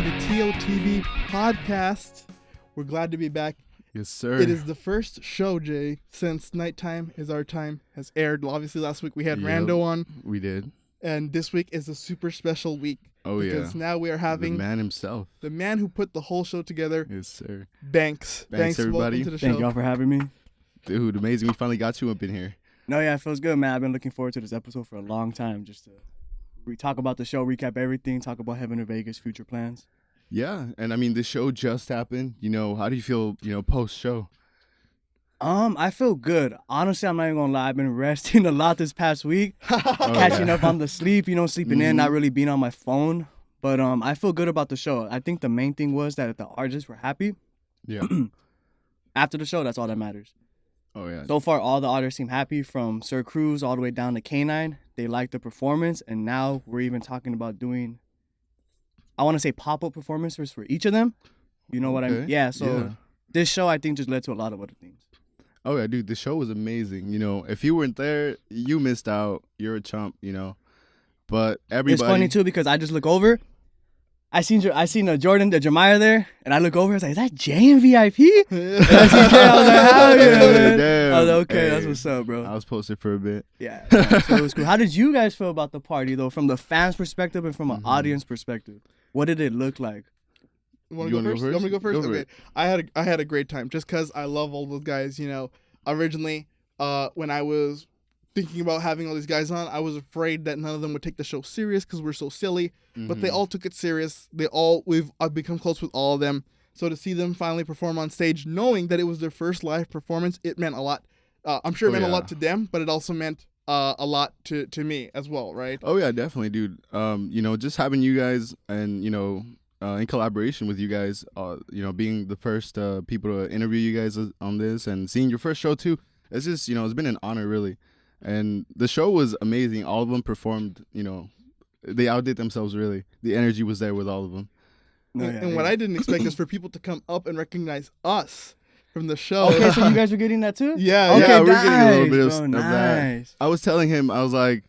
to the TOTV podcast. We're glad to be back. Yes, sir. It is the first show, Jay, since Nighttime is Our Time has aired. Obviously, last week we had Rando on. We did. And this week is a super special week. Oh, because now we are having the man himself. The man who put the whole show together. Yes, sir. Banks, everybody. Welcome to the show. Thank y'all for having me. Dude, amazing. We finally got you up in here. No, yeah, it feels good, man. I've been looking forward to this episode for a long time. Just to talk about the show, recap everything, talk about Heaven or Vegas, future plans. Yeah, and I mean, the show just happened. You know, how do you feel, post-show? I feel good. Honestly, I'm not even gonna lie. I've been resting a lot this past week. Catching up on the sleep, sleeping in, not really being on my phone. But I feel good about the show. I think the main thing was that the artists were happy. Yeah. After the show, that's all that matters. Oh, yeah. So far, all the artists seem happy, from Sir Cruz all the way down to K9. They like the performance, and now we're even talking about doing, I want to say, pop-up performances for each of them. You know what I mean? Yeah, so this show, I think, just led to a lot of other things. Oh, yeah, dude, the show was amazing. If you weren't there, you missed out. You're a chump, But everybody... It's funny, too, because I just look over. I seen Jordan, the Jeremiah there, and I look over. I was like, "Is that Jay in VIP?" And I see Jay. I was like, "Hell yeah, man!" Damn. I was like, "Okay, hey, that's what's up, bro." I was posted for a bit. Yeah, so it was cool. How did you guys feel about the party, though, from the fans' perspective and from an audience perspective? What did it look like? You want to go first? You want me to go first? Okay. I had a great time just because I love all those guys. Originally, when I was thinking about having all these guys on, I was afraid that none of them would take the show serious because we're so silly. But they all took it serious. I've become close with all of them. So to see them finally perform on stage, knowing that it was their first live performance, it meant a lot. I'm sure it meant a lot to them, but it also meant a lot to me as well, right? Oh yeah, definitely, dude. Just having you guys and in collaboration with you guys, being the first people to interview you guys on this and seeing your first show too. It's just it's been an honor, really. And the show was amazing. All of them performed, they outdid themselves, really. The energy was there with all of them. And what I didn't expect is for people to come up and recognize us from the show. Okay, so you guys were getting that too? Yeah. Okay, yeah, we're getting a little bit of nice. that. I was telling him, I was like,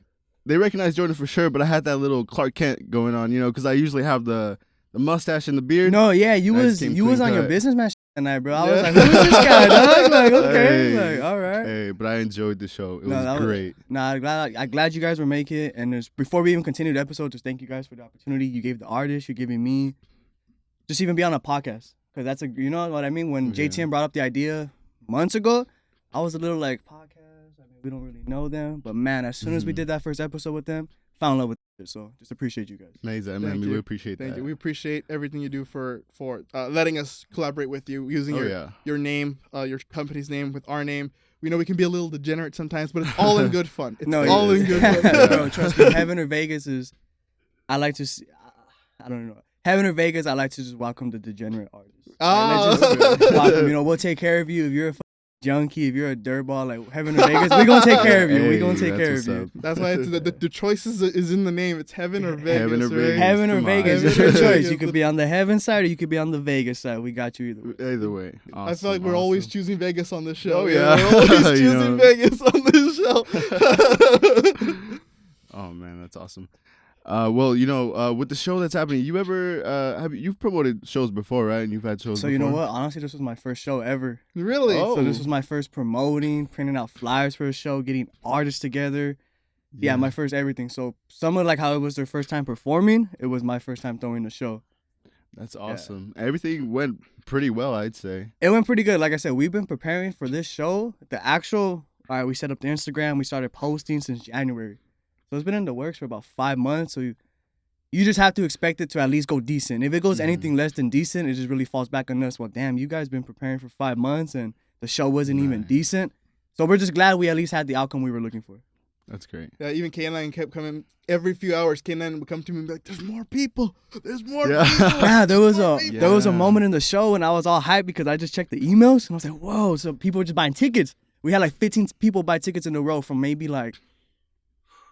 they recognize Jordan for sure, but I had that little Clark Kent going on, because I usually have the mustache and the beard. No, yeah, you was on cut. your businessman tonight, bro. I was like, who's this guy, dog? Like, okay, all right. Hey, but I enjoyed the show. It was great. I'm glad you guys were making it. And before we even continue the episode, just thank you guys for the opportunity you gave the artist, you're giving me, just even be on a podcast. Because that's you know what I mean? When JTM brought up the idea months ago, I was a little like, podcast? I mean, we don't really know them. But man, as soon as we did that first episode with them, fell in love with it. So just appreciate you guys. Amazing, man. We appreciate that. Thank you. We appreciate everything you do for letting us collaborate with you, using your name, your company's name with our name. We know we can be a little degenerate sometimes, but it's all in good fun. It's all in good fun. Bro, trust me, Heaven or Vegas is, I like to see, I don't know. Heaven or Vegas, I like to just welcome the degenerate artists. Let's just welcome, we'll take care of you. If you're a junkie, if you're a dirtball, like Heaven or Vegas, we're going to take care of you. We're going to take care of you. That's why the choice is in the name. It's Heaven or Vegas. Heaven or Vegas. Heaven or Vegas. It's your choice. You could be on the Heaven side or you could be on the Vegas side. We got you either way. Either way. Awesome, I feel like we're always choosing Vegas on this show. Oh, yeah. We're always choosing Vegas on this show. Oh, man, that's awesome. With the show that's happening, you ever you've promoted shows before, right? And you've had shows. So before? You know what? Honestly, this was my first show ever. Really? Oh. So this was my first promoting, printing out flyers for a show, getting artists together. Yeah, my first everything. So similar like how it was their first time performing, it was my first time throwing the show. That's awesome. Yeah. Everything went pretty well, I'd say. It went pretty good. Like I said, we've been preparing for this show. We set up the Instagram. We started posting since January. So it's been in the works for about 5 months. So you just have to expect it to at least go decent. If it goes anything less than decent, it just really falls back on us. Well, damn, you guys been preparing for 5 months and the show wasn't even decent. So we're just glad we at least had the outcome we were looking for. That's great. Yeah, even K9 kept coming every few hours. K9 would come to me and be like, "There's more people. There's more people." Yeah, there was a moment in the show and I was all hyped because I just checked the emails and I was like, "Whoa!" So people were just buying tickets. We had like 15 people buy tickets in a row from maybe like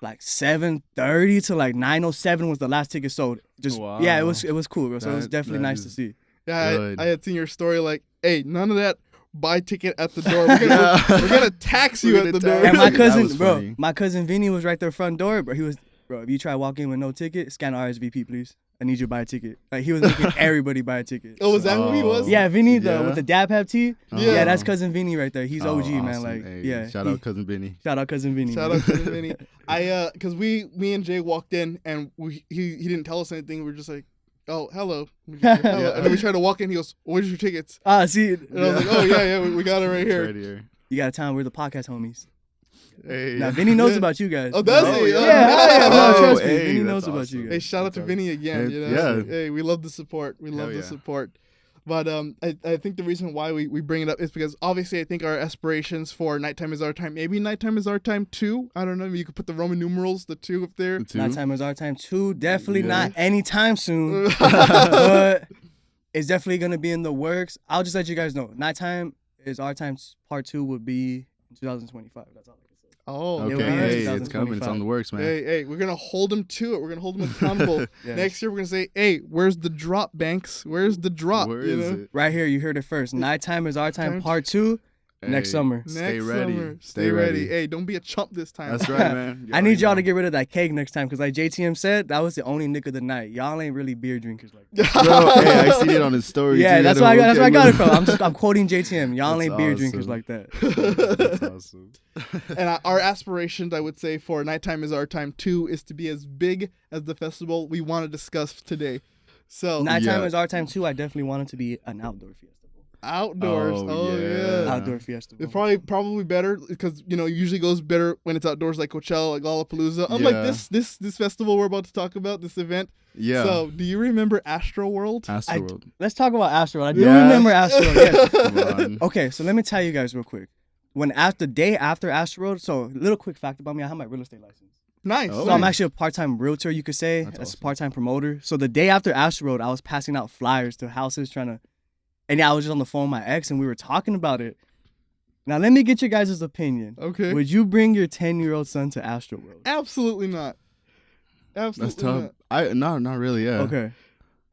7:30 to like 9:07 was the last ticket sold. It was cool, bro. So it was definitely nice to see. Yeah, I had seen your story like, "Hey, none of that buy ticket at the door. We're gonna tax you at the door." And my cousin Vinny was right there front door, bro. He was, bro, if you try walking in with no ticket, scan RSVP, please. I need you to buy a ticket. Like he was making everybody buy a ticket. Oh, was that who he was? Yeah, Vinny with the dab have tee. Yeah. Yeah, that's cousin Vinny right there. He's OG, man. Awesome. Like, Hey, yeah. Shout out cousin Vinny. Shout out cousin Vinny. Shout out cousin Vinny. Cause me and Jay walked in and he didn't tell us anything. We were just like, oh, hello. Hello. Yeah. And then we tried to walk in. He goes, where's your tickets? See. And I was like, oh yeah, we got it right It's here. right here. You got to tell him we're the podcast homies. Hey. Now, Vinny knows about you guys. Oh, does he? Yeah, no, Oh, trust me. hey, Vinny knows that's about awesome. you Hey, guys. shout out to Vinny again. You know? Yeah. Hey, we love the support. We love Hell the yeah. support. But I think the reason why we bring it up is because obviously I think our aspirations for Nighttime is Our Time, maybe Nighttime is Our Time 2. I don't know. You could put the Roman numerals, the 2 up there. Nighttime is our time too. Definitely Yeah. not anytime soon. But it's definitely going to be in the works. I'll just let you guys know. Nighttime is Our Time Part 2 would be in 2025. That's all I can say. Oh, It Okay, will be in hey, it's coming. It's 2025. on the works, man. Hey, we're gonna hold him to it. We're gonna hold him accountable. Yeah. Next year, we're gonna say, "Hey, where's the drop, Banks? Where's the drop?" Where you is know? it? Right here, you heard it first. Nighttime is Our Time Part 2 next Hey, summer. Stay Next ready. summer. Stay ready. Hey, don't be a chump this time. That's right, man. I need y'all to get rid of that keg next time because like JTM said, that was the only nick of the night. Y'all ain't really beer drinkers like that. Bro, hey, I seen it on his story. Yeah, too. that's He why had I got it okay, from. I'm quoting JTM. Y'all That's ain't beer drinkers awesome. like that. That's awesome. And our aspirations, I would say, for Nighttime is Our Time 2 is to be as big as the festival we want to discuss today. So Nighttime Yeah. is Our Time too. I definitely want it to be an outdoor festival. outdoors. Oh, Oh, yeah. yeah. Outdoor festival. It's probably better because it usually goes better when it's outdoors, like Coachella, like Lollapalooza. Unlike Yeah. this festival we're about to talk about, this event. Yeah. So, do you remember Astroworld? Astroworld. Let's talk about Astroworld. I do Yeah. remember Astroworld. Yes. Come on. Okay, so let me tell you guys real quick. The day after Astroworld, so little quick fact about me, I have my real estate license. Nice. Oh. So I'm actually a part-time realtor, you could say, That's as a awesome. part-time promoter. So the day after Astroworld, I was passing out flyers to houses and yeah, I was just on the phone with my ex and we were talking about it. Now let me get your guys' opinion. Okay. Would you bring your 10-year-old son to Astroworld? Absolutely not. Absolutely That's tough. not. Not really. Yeah. Okay.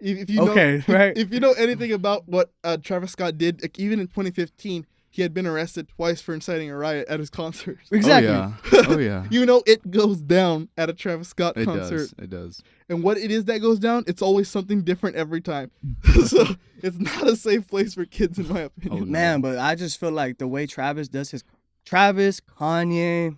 If you know, Okay, right. If you know anything about what Travis Scott did, like, even in 2015, he had been arrested twice for inciting a riot at his concerts. Exactly. Oh yeah. Oh yeah. It goes down at a Travis Scott It concert. does. It does. And what it is that goes down, it's always something different every time. So it's not a safe place for kids, in my opinion. Oh, no. Man, but I just feel like the way Travis does Kanye,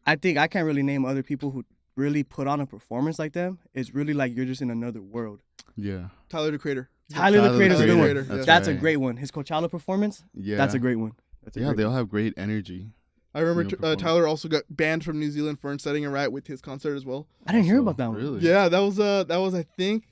I think I can't really name other people who really put on a performance like them. It's really like you're just in another world. Yeah. Tyler, the Creator. Tyler the Creator's a good one. Creator, That's right. a great one. His Coachella performance, Yeah. that's a great one. That's a Yeah, great they one. all have great energy. I remember performance. Tyler also got banned from New Zealand for inciting a riot with his concert as well. I didn't hear So, about that one. Really? Yeah, that was I think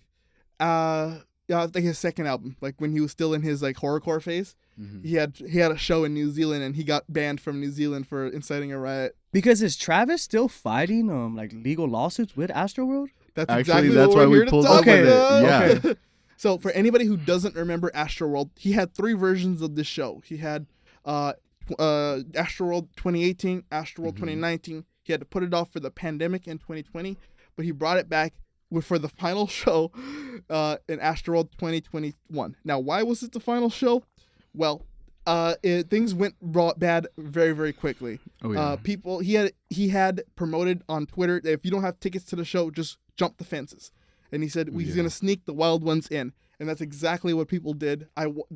like his second album, like when he was still in his like horrorcore phase. Mhm. He had a show in New Zealand and he got banned from New Zealand for inciting a riot. Because is Travis still fighting like legal lawsuits with Astroworld? That's Actually, exactly that's what why we're we here to pulled talk up with it. about. Yeah. Okay. So for anybody who doesn't remember Astroworld, he had 3 versions of this show. He had Astroworld 2018, Astroworld 2019. He had to put it off for the pandemic in 2020, but he brought it back for the final show in Astroworld 2021. Now, why was it the final show? Well, things went bad very, very quickly. Oh yeah. He had promoted on Twitter that if you don't have tickets to the show, just jump the fences. And he said he's Yeah. gonna sneak the wild ones in, and that's exactly what people did.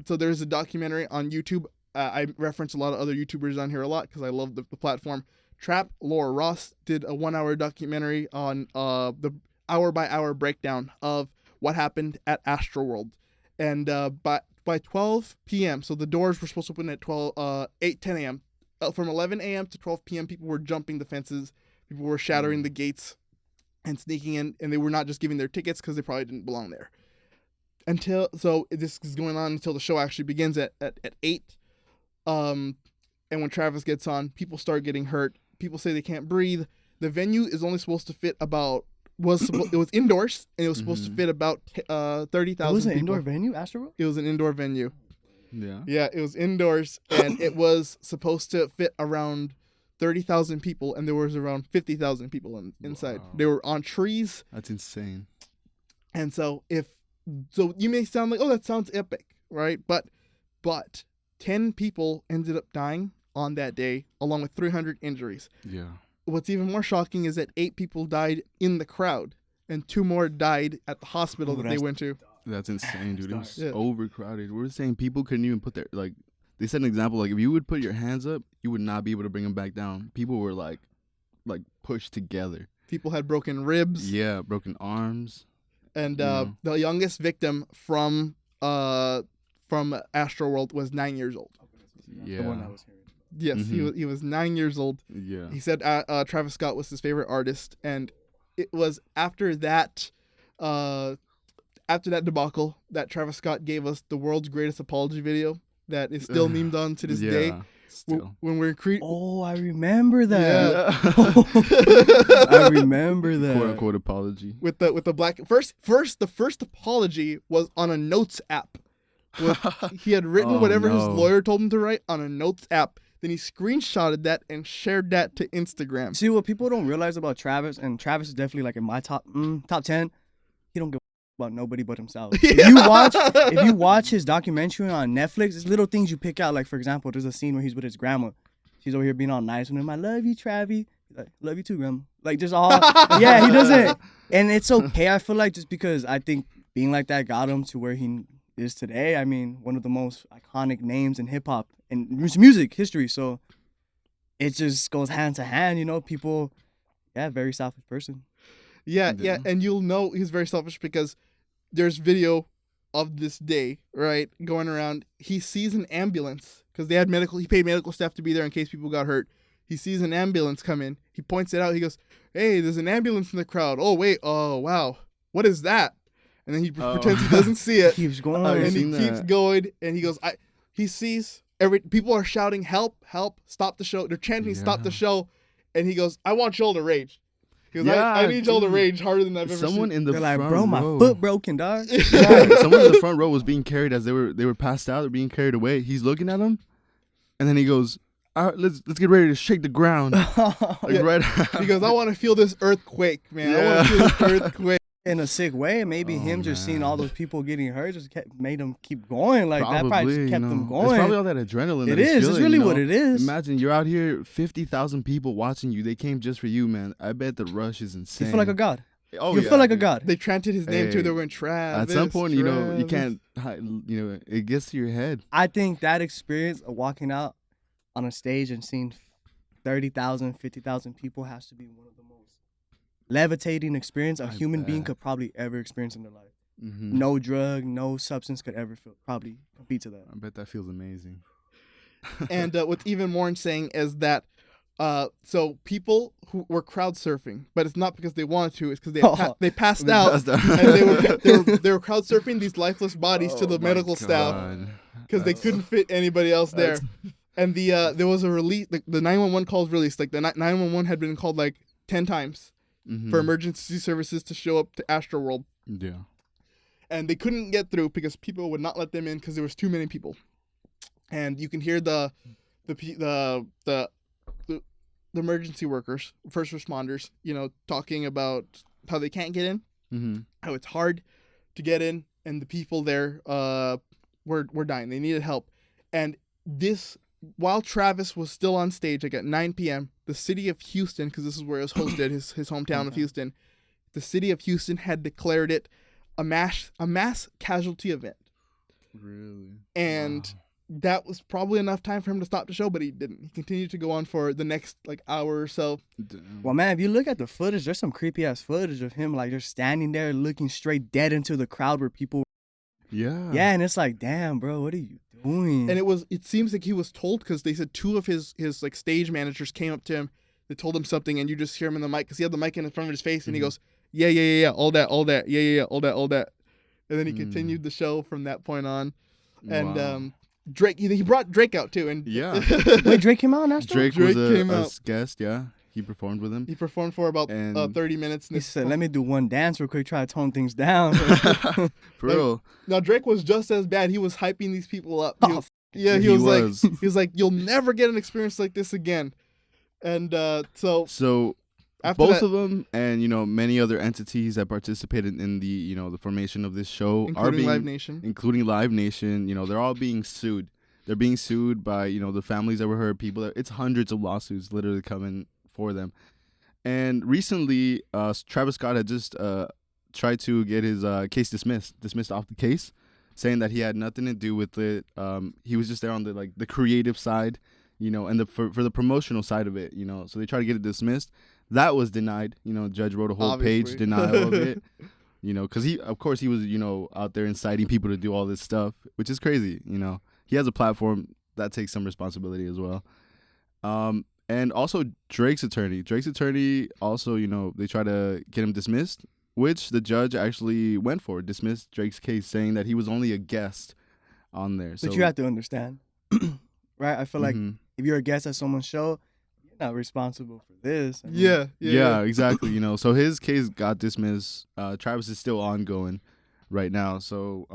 So there's a documentary on YouTube. I reference a lot of other YouTubers on here a lot because I love the platform. Trap Laura Ross did a 1-hour documentary on the hour-by-hour breakdown of what happened at Astroworld, and by 12 p.m. So the doors were supposed to open at 10 a.m. From 11 a.m. to 12 p.m. people were jumping the fences, people were shattering the gates and sneaking in, and they were not just giving their tickets because they probably didn't belong there. So this is going on until the show actually begins at 8. And when Travis gets on, people start getting hurt. People say they can't breathe. The venue is only supposed to fit it was indoors, and it was supposed to fit about 30,000 people. It was an indoor venue, Astroworld? It was an indoor venue. Yeah. Yeah, it was indoors, and it was supposed to fit around 30,000 people, and there was around 50,000 people inside. Wow. They were on trees, That's insane. and so you may sound like, oh, that sounds epic, right? But 10 people ended up dying on that day, along with 300 injuries. Yeah. What's even more shocking is that 8 people died in the crowd. and 2 more died at the hospital that they went to. That's insane, dude. It was Yeah. overcrowded. We're saying people couldn't even put their, like, they set an example, like, if you would put your hands up, you would not be able to bring them back down. People were, like pushed together. People had broken ribs. Yeah, broken arms. And the youngest victim from Astroworld was 9 years old. Yeah. The one I was hearing. Yes, Mhm. he was 9 years old. Yeah. He said Travis Scott was his favorite artist, and it was after that debacle that Travis Scott gave us the world's greatest apology video that is still memed on to this day. Still. When we're Oh, I remember that. Yeah. I remember that. Quote unquote apology. with the black the first apology was on a notes app. He had written whatever his lawyer told him to write on a notes app. Then he screenshotted that and shared that to Instagram. See, what people don't realize about Travis, and Travis is definitely like in my top 10. He don't give a about nobody but himself. If you watch his documentary on Netflix, it's little things you pick out. Like, for example, there's a scene where he's with his grandma. She's over here being all nice with him. I love you, Travis. Like, love you too, grandma. Like, just all yeah, he doesn't. And it's okay, I feel like, just because I think being like that got him to where he is today. I mean, one of the most iconic names in hip hop and music history. So it just goes hand to hand, you know. People, very selfish person. Yeah, and you'll know he's very selfish because there's video of this day, right, going around. He sees an ambulance because he paid medical staff to be there in case people got hurt. He sees an ambulance come in. He points it out. He goes, "Hey, there's an ambulance in the crowd. Oh, wait. Oh, wow. What is that?" And then he pretends he doesn't see it. Keeps going. And he keeps going. And he goes, he sees people are shouting, "Help, help, stop the show." They're chanting, "Stop the show." And he goes, "I want y'all to rage." He goes, I need y'all to rage harder than I've ever seen. In the They're front like, bro, my row. foot broken, dog. Someone in the front row was being carried as they were passed out. They're being carried away. He's looking at them, and then he goes, "All right, let's get ready to shake the ground." Right. He goes, "I want to feel this earthquake, man. I want to feel this earthquake." In a sick way, maybe him just seeing all those people getting hurt just made him keep going. Like that probably just kept them going. It's probably all that adrenaline. It is. It's really what it is. Imagine you're out here, 50,000 people watching you. They came just for you, man. I bet the rush is insane. You feel like a god. Oh, you feel like a god. They chanted his name too. They were going, "Travis." At some point, Travis. you can't. It gets to your head. I think that experience of walking out on a stage and seeing 30,000, 50,000 people has to be one of the most levitating experience a human being could probably ever experience in their life. Mm-hmm. No drug, no substance could ever probably compete to that. I bet that feels amazing. And what's even more insane is that so people who were crowd surfing, but it's not because they wanted to, it's because they passed out and they were crowd surfing these lifeless bodies to the medical staff because they couldn't fit anybody else there. And there was a release, the 911 calls released, like the 911 had been called like 10 times. Mm-hmm. For emergency services to show up to Astroworld. Yeah. And they couldn't get through because people would not let them in because there was too many people. And you can hear the emergency workers, first responders, talking about how they can't get in, how it's hard to get in, and the people there were dying. They needed help. And while Travis was still on stage, like at 9 p.m., the city of Houston, because this is where it was hosted, his hometown of Houston, the city of Houston had declared it a mass casualty event. Really? And that was probably enough time for him to stop the show, but he didn't. He continued to go on for the next hour or so. Well, man, if you look at the footage, there's some creepy ass footage of him just standing there looking straight dead into the crowd where people. Yeah. Yeah, and it's like, damn, bro, what are you doing? And it seems like he was told, because they said 2 of his stage managers came up to him. They told him something, and you just hear him in the mic because he had the mic in front of his face, and he goes, yeah, all that, yeah, all that. And then he continued the show from that point on. And Drake, he brought Drake out too. And wait, Drake came out on Astro? Drake was a guest, yeah. He performed with him. He performed for about 30 minutes. He said, "Let me do one dance real quick, try to tone things down." For real. Now Drake was just as bad. He was hyping these people up. He was like, "You'll never get an experience like this again." And so after both of them and many other entities that participated in the the formation of this show, including Live Nation, they're all being sued. They're being sued by the families that were hurt, people. It's hundreds of lawsuits literally coming for them. And recently, Travis Scott had just tried to get his case dismissed off the case, saying that he had nothing to do with it. He was just there on the creative side, and for the promotional side of it, So they tried to get it dismissed. That was denied. Judge wrote a whole page denial of it. Because he was, out there inciting people to do all this stuff, which is crazy. He has a platform that takes some responsibility as well. And also Drake's attorney. Drake's attorney also, they try to get him dismissed, which the judge actually went for, dismissed Drake's case, saying that he was only a guest on there. But you have to understand, right? I feel like if you're a guest at someone's show, you're not responsible for this. Yeah, exactly. So his case got dismissed. Travis is still ongoing right now. So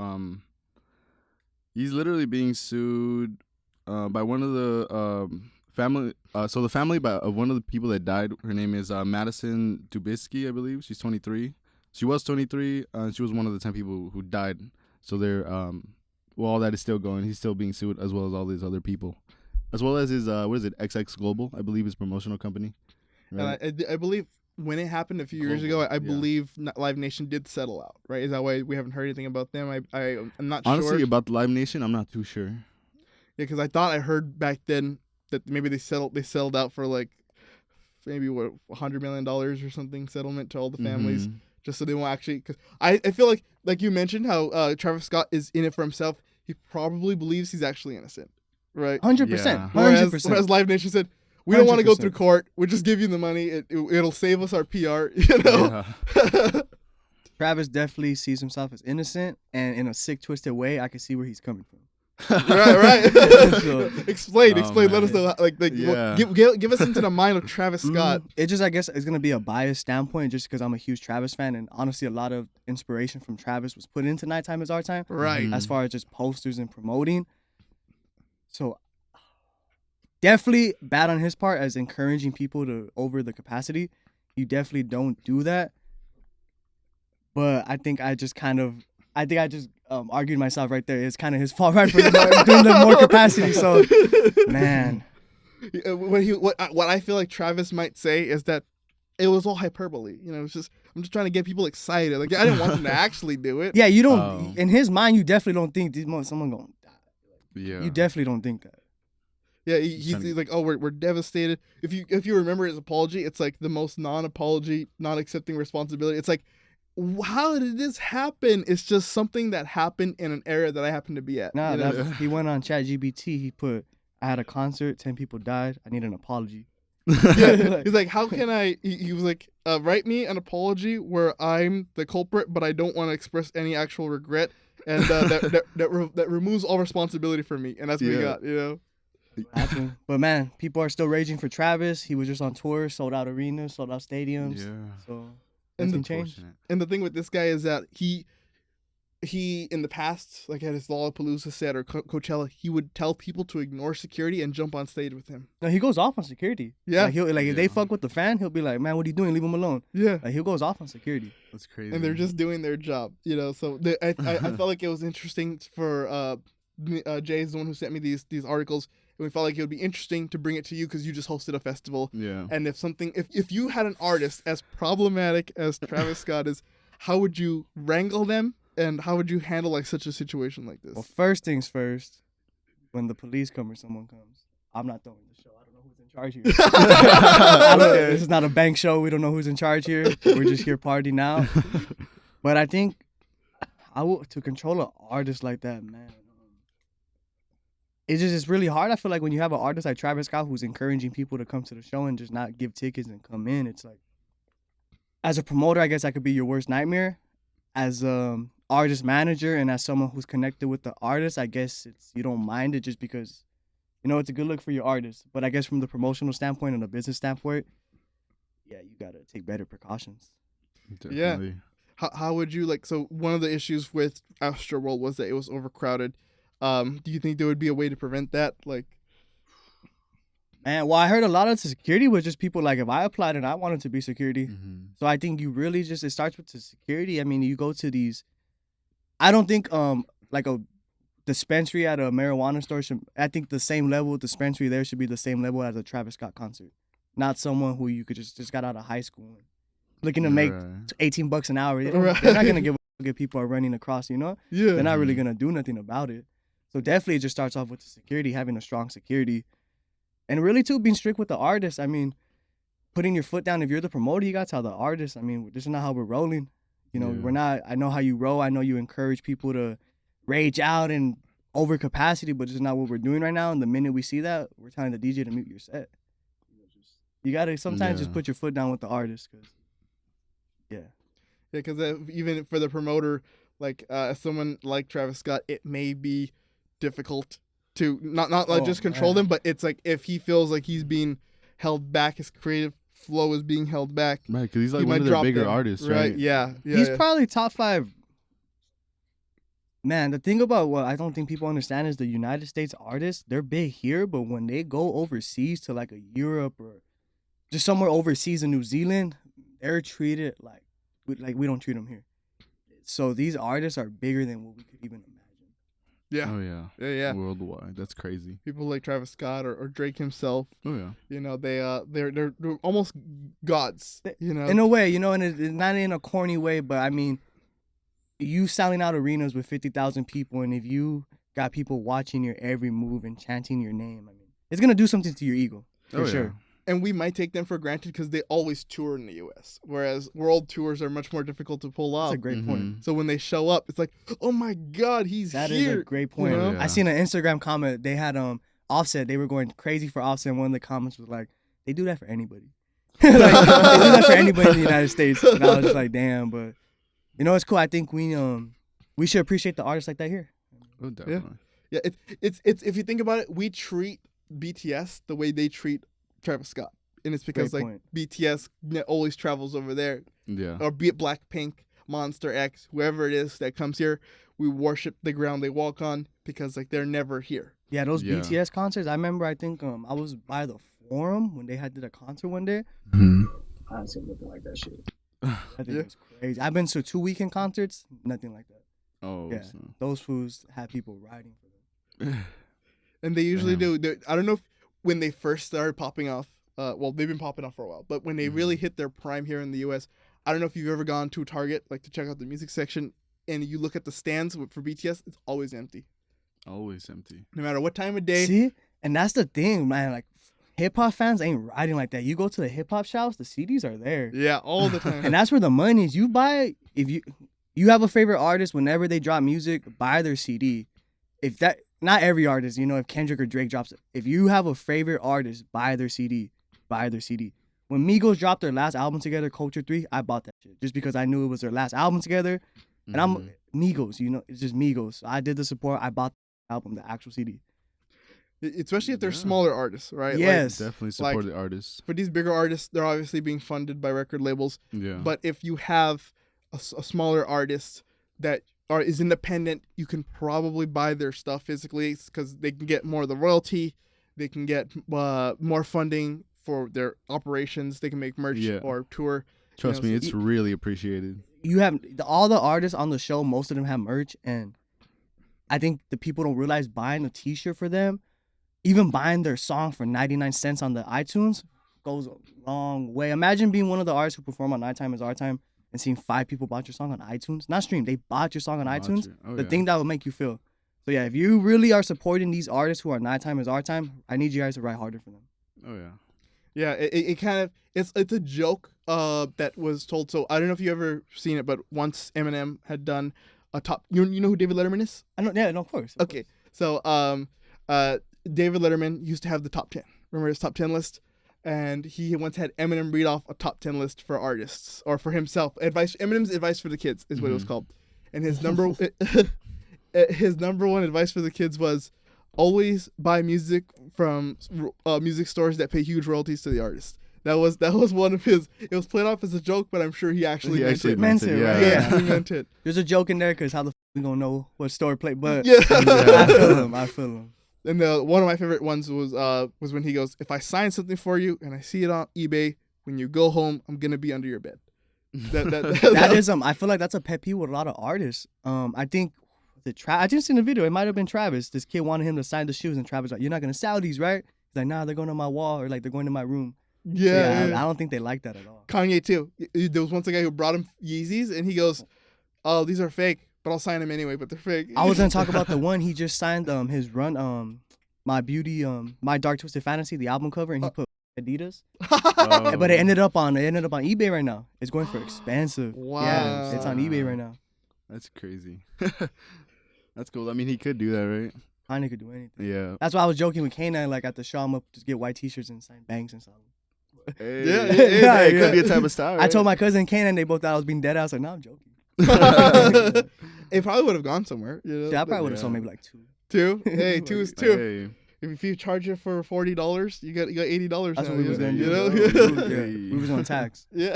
he's literally being sued by one of the family. So the family of one of the people that died, her name is Madison Dubisky, I believe. She's 23. She was 23. She was one of the 10 people who died. So they're all that is still going. He's still being sued, as well as all these other people, as well as his XX Global, I believe, his promotional company. Right? And I believe when it happened a few years ago, I believe Live Nation did settle out. Right? Is that why we haven't heard anything about them? I'm not sure. Honestly, about the Live Nation, I'm not too sure. Yeah, because I thought I heard back then that maybe they settled out for like maybe $100 million or something settlement to all the families, just so they won't actually. Because I feel like you mentioned how Travis Scott is in it for himself. He probably believes he's actually innocent, right? 100%. Whereas Live Nation said, we don't want to go through court. We'll just give you the money. It'll save us our PR. Yeah. Travis definitely sees himself as innocent, and in a sick, twisted way, I can see where he's coming from. right. So, explain. Man. Let us know. Give us into the mind of Travis Scott. It just, I guess, it's gonna be a biased standpoint, just because I'm a huge Travis fan, and honestly, a lot of inspiration from Travis was put into Nighttime Is Our Time, right? As far as just posters and promoting. So, definitely bad on his part as encouraging people to over the capacity. You definitely don't do that. But I think I just argued myself right there. It's kind of his fault, right, for doing the more capacity. So, man. What I feel like Travis might say is that it was all hyperbole. It's just I'm just trying to get people excited. Like I didn't want them to actually do it. Yeah, you don't. In his mind, you definitely don't think someone gonna die. Yeah, you definitely don't think that. Yeah, he's like, oh, we're devastated. If you remember his apology, it's like the most non-apology, not accepting responsibility. It's like, how did this happen? It's just something that happened in an area that I happen to be at. He went on ChatGPT. He put, I had a concert, 10 people died. I need an apology. Yeah, he's like, how can I? He was like, write me an apology where I'm the culprit, but I don't want to express any actual regret, and that removes all responsibility from me. And that's what he got, Happened. But man, people are still raging for Travis. He was just on tour, sold out arenas, sold out stadiums. Yeah. So. And the thing with this guy is that he in the past, like at his Lollapalooza set or Coachella, he would tell people to ignore security and jump on stage with him. No, he goes off on security. Yeah, if they fuck with the fan, he'll be like, "Man, what are you doing? Leave him alone." Yeah, he goes off on security. That's crazy. And they're just doing their job, So I felt like it was interesting for Jay's the one who sent me these articles. And we felt like it would be interesting to bring it to you because you just hosted a festival. Yeah. And if you had an artist as problematic as Travis Scott is, how would you wrangle them and how would you handle like such a situation like this? Well, first things first, when the police come or someone comes, I'm not throwing the show. I don't know who's in charge here. This is not a bank show. We don't know who's in charge here. We're just here partying now. But I think to control an artist like that, man. It's really hard. I feel like when you have an artist like Travis Scott who's encouraging people to come to the show and just not give tickets and come in, it's like, as a promoter, I guess that could be your worst nightmare. As an artist manager and as someone who's connected with the artist, I guess you don't mind it just because, it's a good look for your artist. But I guess from the promotional standpoint and a business standpoint, yeah, you got to take better precautions. Definitely. Yeah. How would you so one of the issues with Astroworld was that it was overcrowded. Do you think there would be a way to prevent that? Man, well, I heard a lot of the security was just people if I applied and I wanted to be security. Mm-hmm. So I think you really it starts with the security. I mean, you go to these, I don't think like a dispensary at a marijuana store I think the same level dispensary there should be the same level as a Travis Scott concert. not someone who you could just got out of high school and looking to make Right. $18 an hour. They're Right. not gonna give a fuck if people are running across, you know? Yeah. They're not really gonna do nothing about it. So definitely it just starts off with the security, having a strong security. And really too, being strict with the artists. I mean, putting your foot down. If you're the promoter, you gotta tell the artist, I mean, this is not how we're rolling. You know, Yeah. we're not, I know how you roll. I know you encourage people to rage out and over capacity, but it's not what we're doing right now. And the minute we see that, we're telling the DJ to mute your set. You gotta sometimes just Yeah. put your foot down with the artist, cause yeah. Yeah, because even for the promoter, like someone like Travis Scott, it may be difficult to not like Oh, just control man. them, but it's like if he feels like he's being held back, his creative flow is being held back. Right, because he's he like one might of their drop bigger them. artists, right? Yeah. He's yeah. probably top 5. Man, the thing about what I don't think people understand is the United States artists, they're big here, but when they go overseas to like a Europe or just somewhere overseas in New Zealand, they're treated like we don't treat them here. So these artists are bigger than what we could even imagine. Yeah. Oh yeah. Yeah. Worldwide, that's crazy. People like Travis Scott or Drake himself, Oh yeah. you know, they're almost gods, you know. In a way, you know, and it's not in a corny way, but I mean, you selling out arenas with 50,000 people, and if you got people watching your every move and chanting your name, I mean, it's gonna do something to your ego for Oh, yeah. sure. And we might take them for granted because they always tour in the U.S., whereas world tours are much more difficult to pull off. That's a great point. Mhm. So when they show up, it's like, oh my God, he's That is here. a great point. know? Yeah. I seen an Instagram comment. They had Offset. They were going crazy for Offset. And one of the comments was like, "They do that for anybody. Like, they do that for anybody in the United States." And I was just like, "Damn!" But you know, it's cool. I think we should appreciate the artists like that here. Oh definitely. Yeah, it's if you think about it, we treat BTS the way they treat Travis Scott, and it's because Great like point. BTS always travels over there, Yeah. or be it Blackpink, Monster X, whoever it is that comes here, we worship the ground they walk on because like they're never here. Yeah, those Yeah. BTS concerts. I remember. I think I was by the Forum when they did a concert one day. Mhm. I haven't seen nothing like that shit. I think Yeah. it was crazy. I've been to 2 weekend concerts. Nothing like that. Oh. Yeah. So. Those fools have people riding for them. And they usually Damn. do. I don't know if when they first started popping off. Well, they've been popping off for a while, but when they really hit their prime here in the U.S., I don't know if you've ever gone to Target like to check out the music section, and you look at the stands for BTS, it's always empty, Always empty. no matter what time of day. See, and that's the thing, man. Like, hip hop fans ain't riding like that. You go to the hip hop shops, the CDs are there, Yeah, all the time. and that's where the money is. You buy if you have a favorite artist. Whenever they drop music, buy their CD. If that not every artist, you know, if Kendrick or Drake drops it, if you have a favorite artist, buy their CD. Buy their CD. When Migos dropped their last album together, Culture 3, I bought that shit just because I knew it was their last album together. And I'm Mhm. Migos, you know, it's just Migos. So I did the support. I bought the album, the actual CD. Especially if they're Yeah. smaller artists, right? Like, Yes. Definitely support the artists. for these bigger artists, they're obviously being funded by record labels. Yeah. But if you have a smaller artist that is independent, you can probably buy their stuff physically because they can get more of the royalty. They can get more funding for their operations. They can make merch Yeah. or tour. Trust you know, me, it's really appreciated. You have all the artists on the show, most of them have merch, and I think the people don't realize buying a t-shirt for them, even buying their song for 99 cents on the iTunes goes a long way. Imagine being one of the artists who perform on Nighttime is Our Time and seeing 5 people bought your song on iTunes. Not stream, they bought your song on iTunes. Oh, The yeah. thing that will make you feel. So yeah, if you really are supporting these artists who are Nighttime is Our Time, I need you guys to ride harder for them. Oh yeah. Yeah, it kind of it's a joke that was told. So I don't know if you ever seen it, but once Eminem had done a top. You know who David Letterman is? I know, yeah, no, of course. of Okay, so David Letterman used to have the top 10. Remember his top 10 list? And he once had Eminem read off a top 10 list for artists or for himself. Eminem's advice for the kids is what it was called. And his number his number one advice for the kids was always buy music from music stores that pay huge royalties to the artist. That was one of his. It was played off as a joke, but I'm sure he actually meant it. meant it, right? Yeah, he meant it. There's a joke in there because how the we gonna know what store play? But Yeah. I feel him. And one of my favorite ones was when he goes, "If I sign something for you and I see it on eBay, when you go home, I'm gonna be under your bed." That is I feel like that's a pet peeve with a lot of artists. I think I just seen a video. It might have been Travis. This kid wanted him to sign the shoes, and Travis was like, "You're not gonna sell these, right?" He's like, "Nah, they're going on my wall or like they're going to my room." Yeah, I don't think they like that at all. Kanye too. There was once a guy who brought him Yeezys, and he goes, "Oh, these are fake, but I'll sign them anyway. But they're fake." I was gonna talk about the one he just signed. His run. My Beauty. My Dark Twisted Fantasy, the album cover, and he put Adidas. But it ended up on eBay right now. It's going for expensive. Wow. Yeah, it's on eBay right now. That's crazy. That's cool. I mean, he could do that, right? Kanye could do anything. Yeah. That's why I was joking with Kanan, like at the show, I'm up to get white t-shirts and sign bangs and stuff. Hey, Yeah, it could be a type of style. Right? I told my cousin Kanan, they both thought I was being dead. I was like, no, I'm joking. It probably would have gone somewhere. You know? Yeah, I probably would have sold maybe like 2. 2? Hey, 2 is 2. Hey. If you charge it for $40, you got $80. That's now, what we was gonna do. you know? We was on tax. Yeah.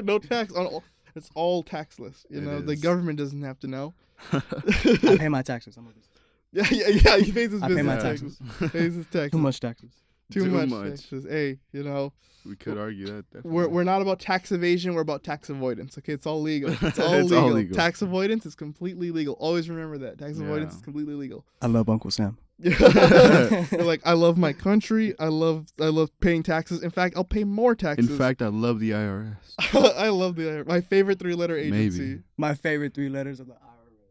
No tax on all. It's all taxless. You know, the government doesn't have to know. I pay my taxes. Yeah. He pays his I business pay my taxes. taxes. Pays his taxes. Too much taxes. Too much taxes. Hey, you know. We could argue that. Definitely. We're not about tax evasion. We're about tax avoidance. Okay, it's all legal. It's all, It's legal. all legal. Tax avoidance is completely legal. Always remember that. Tax avoidance is completely legal. I love Uncle Sam. Like, I love my country. I love paying taxes. In fact, I'll pay more taxes. In fact, I love the IRS. I love the IRS. My favorite 3-letter agency. Maybe. My favorite 3 letters of the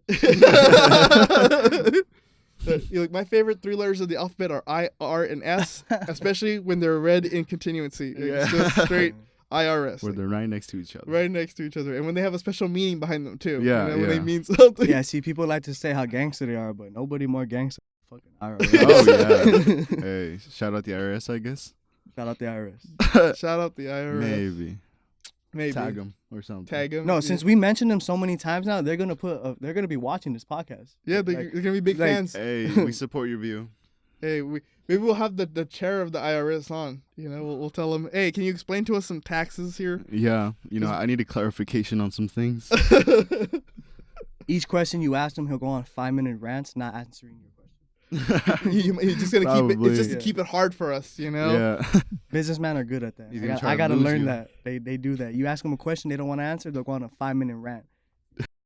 IRS. Like, my favorite 3 letters of the alphabet are I, R, and S, especially when they're read in continuancy. It's just straight IRS. Where they're right next to each other. Right next to each other. And when they have a special meaning behind them, too. Yeah, You know, when they yeah. mean something. Yeah, see, people like to say how gangster they are, but nobody more gangster than fucking IRS. Oh, yeah. Hey, shout out the IRS, I guess. Shout out the IRS. Shout out the IRS. Maybe. Maybe. Tag them or something. Tag them. No, since we mentioned them so many times now, they're gonna be watching this podcast. Yeah, they're Like, gonna be big fans. Hey, we support your view. Hey, maybe we'll have the chair of the IRS on. You know, we'll tell them, hey, can you explain to us some taxes here? Yeah, you know, I need a clarification on some things. Each question you ask him, he'll go on 5-minute rants, not answering your question. You're just gonna keep it. It's just to keep it hard for us, you know. Yeah. Businessmen are good at that. He's gonna try I to gotta lose learn you. that. They do that. You ask them a question they don't want to answer, they'll go on a 5-minute rant.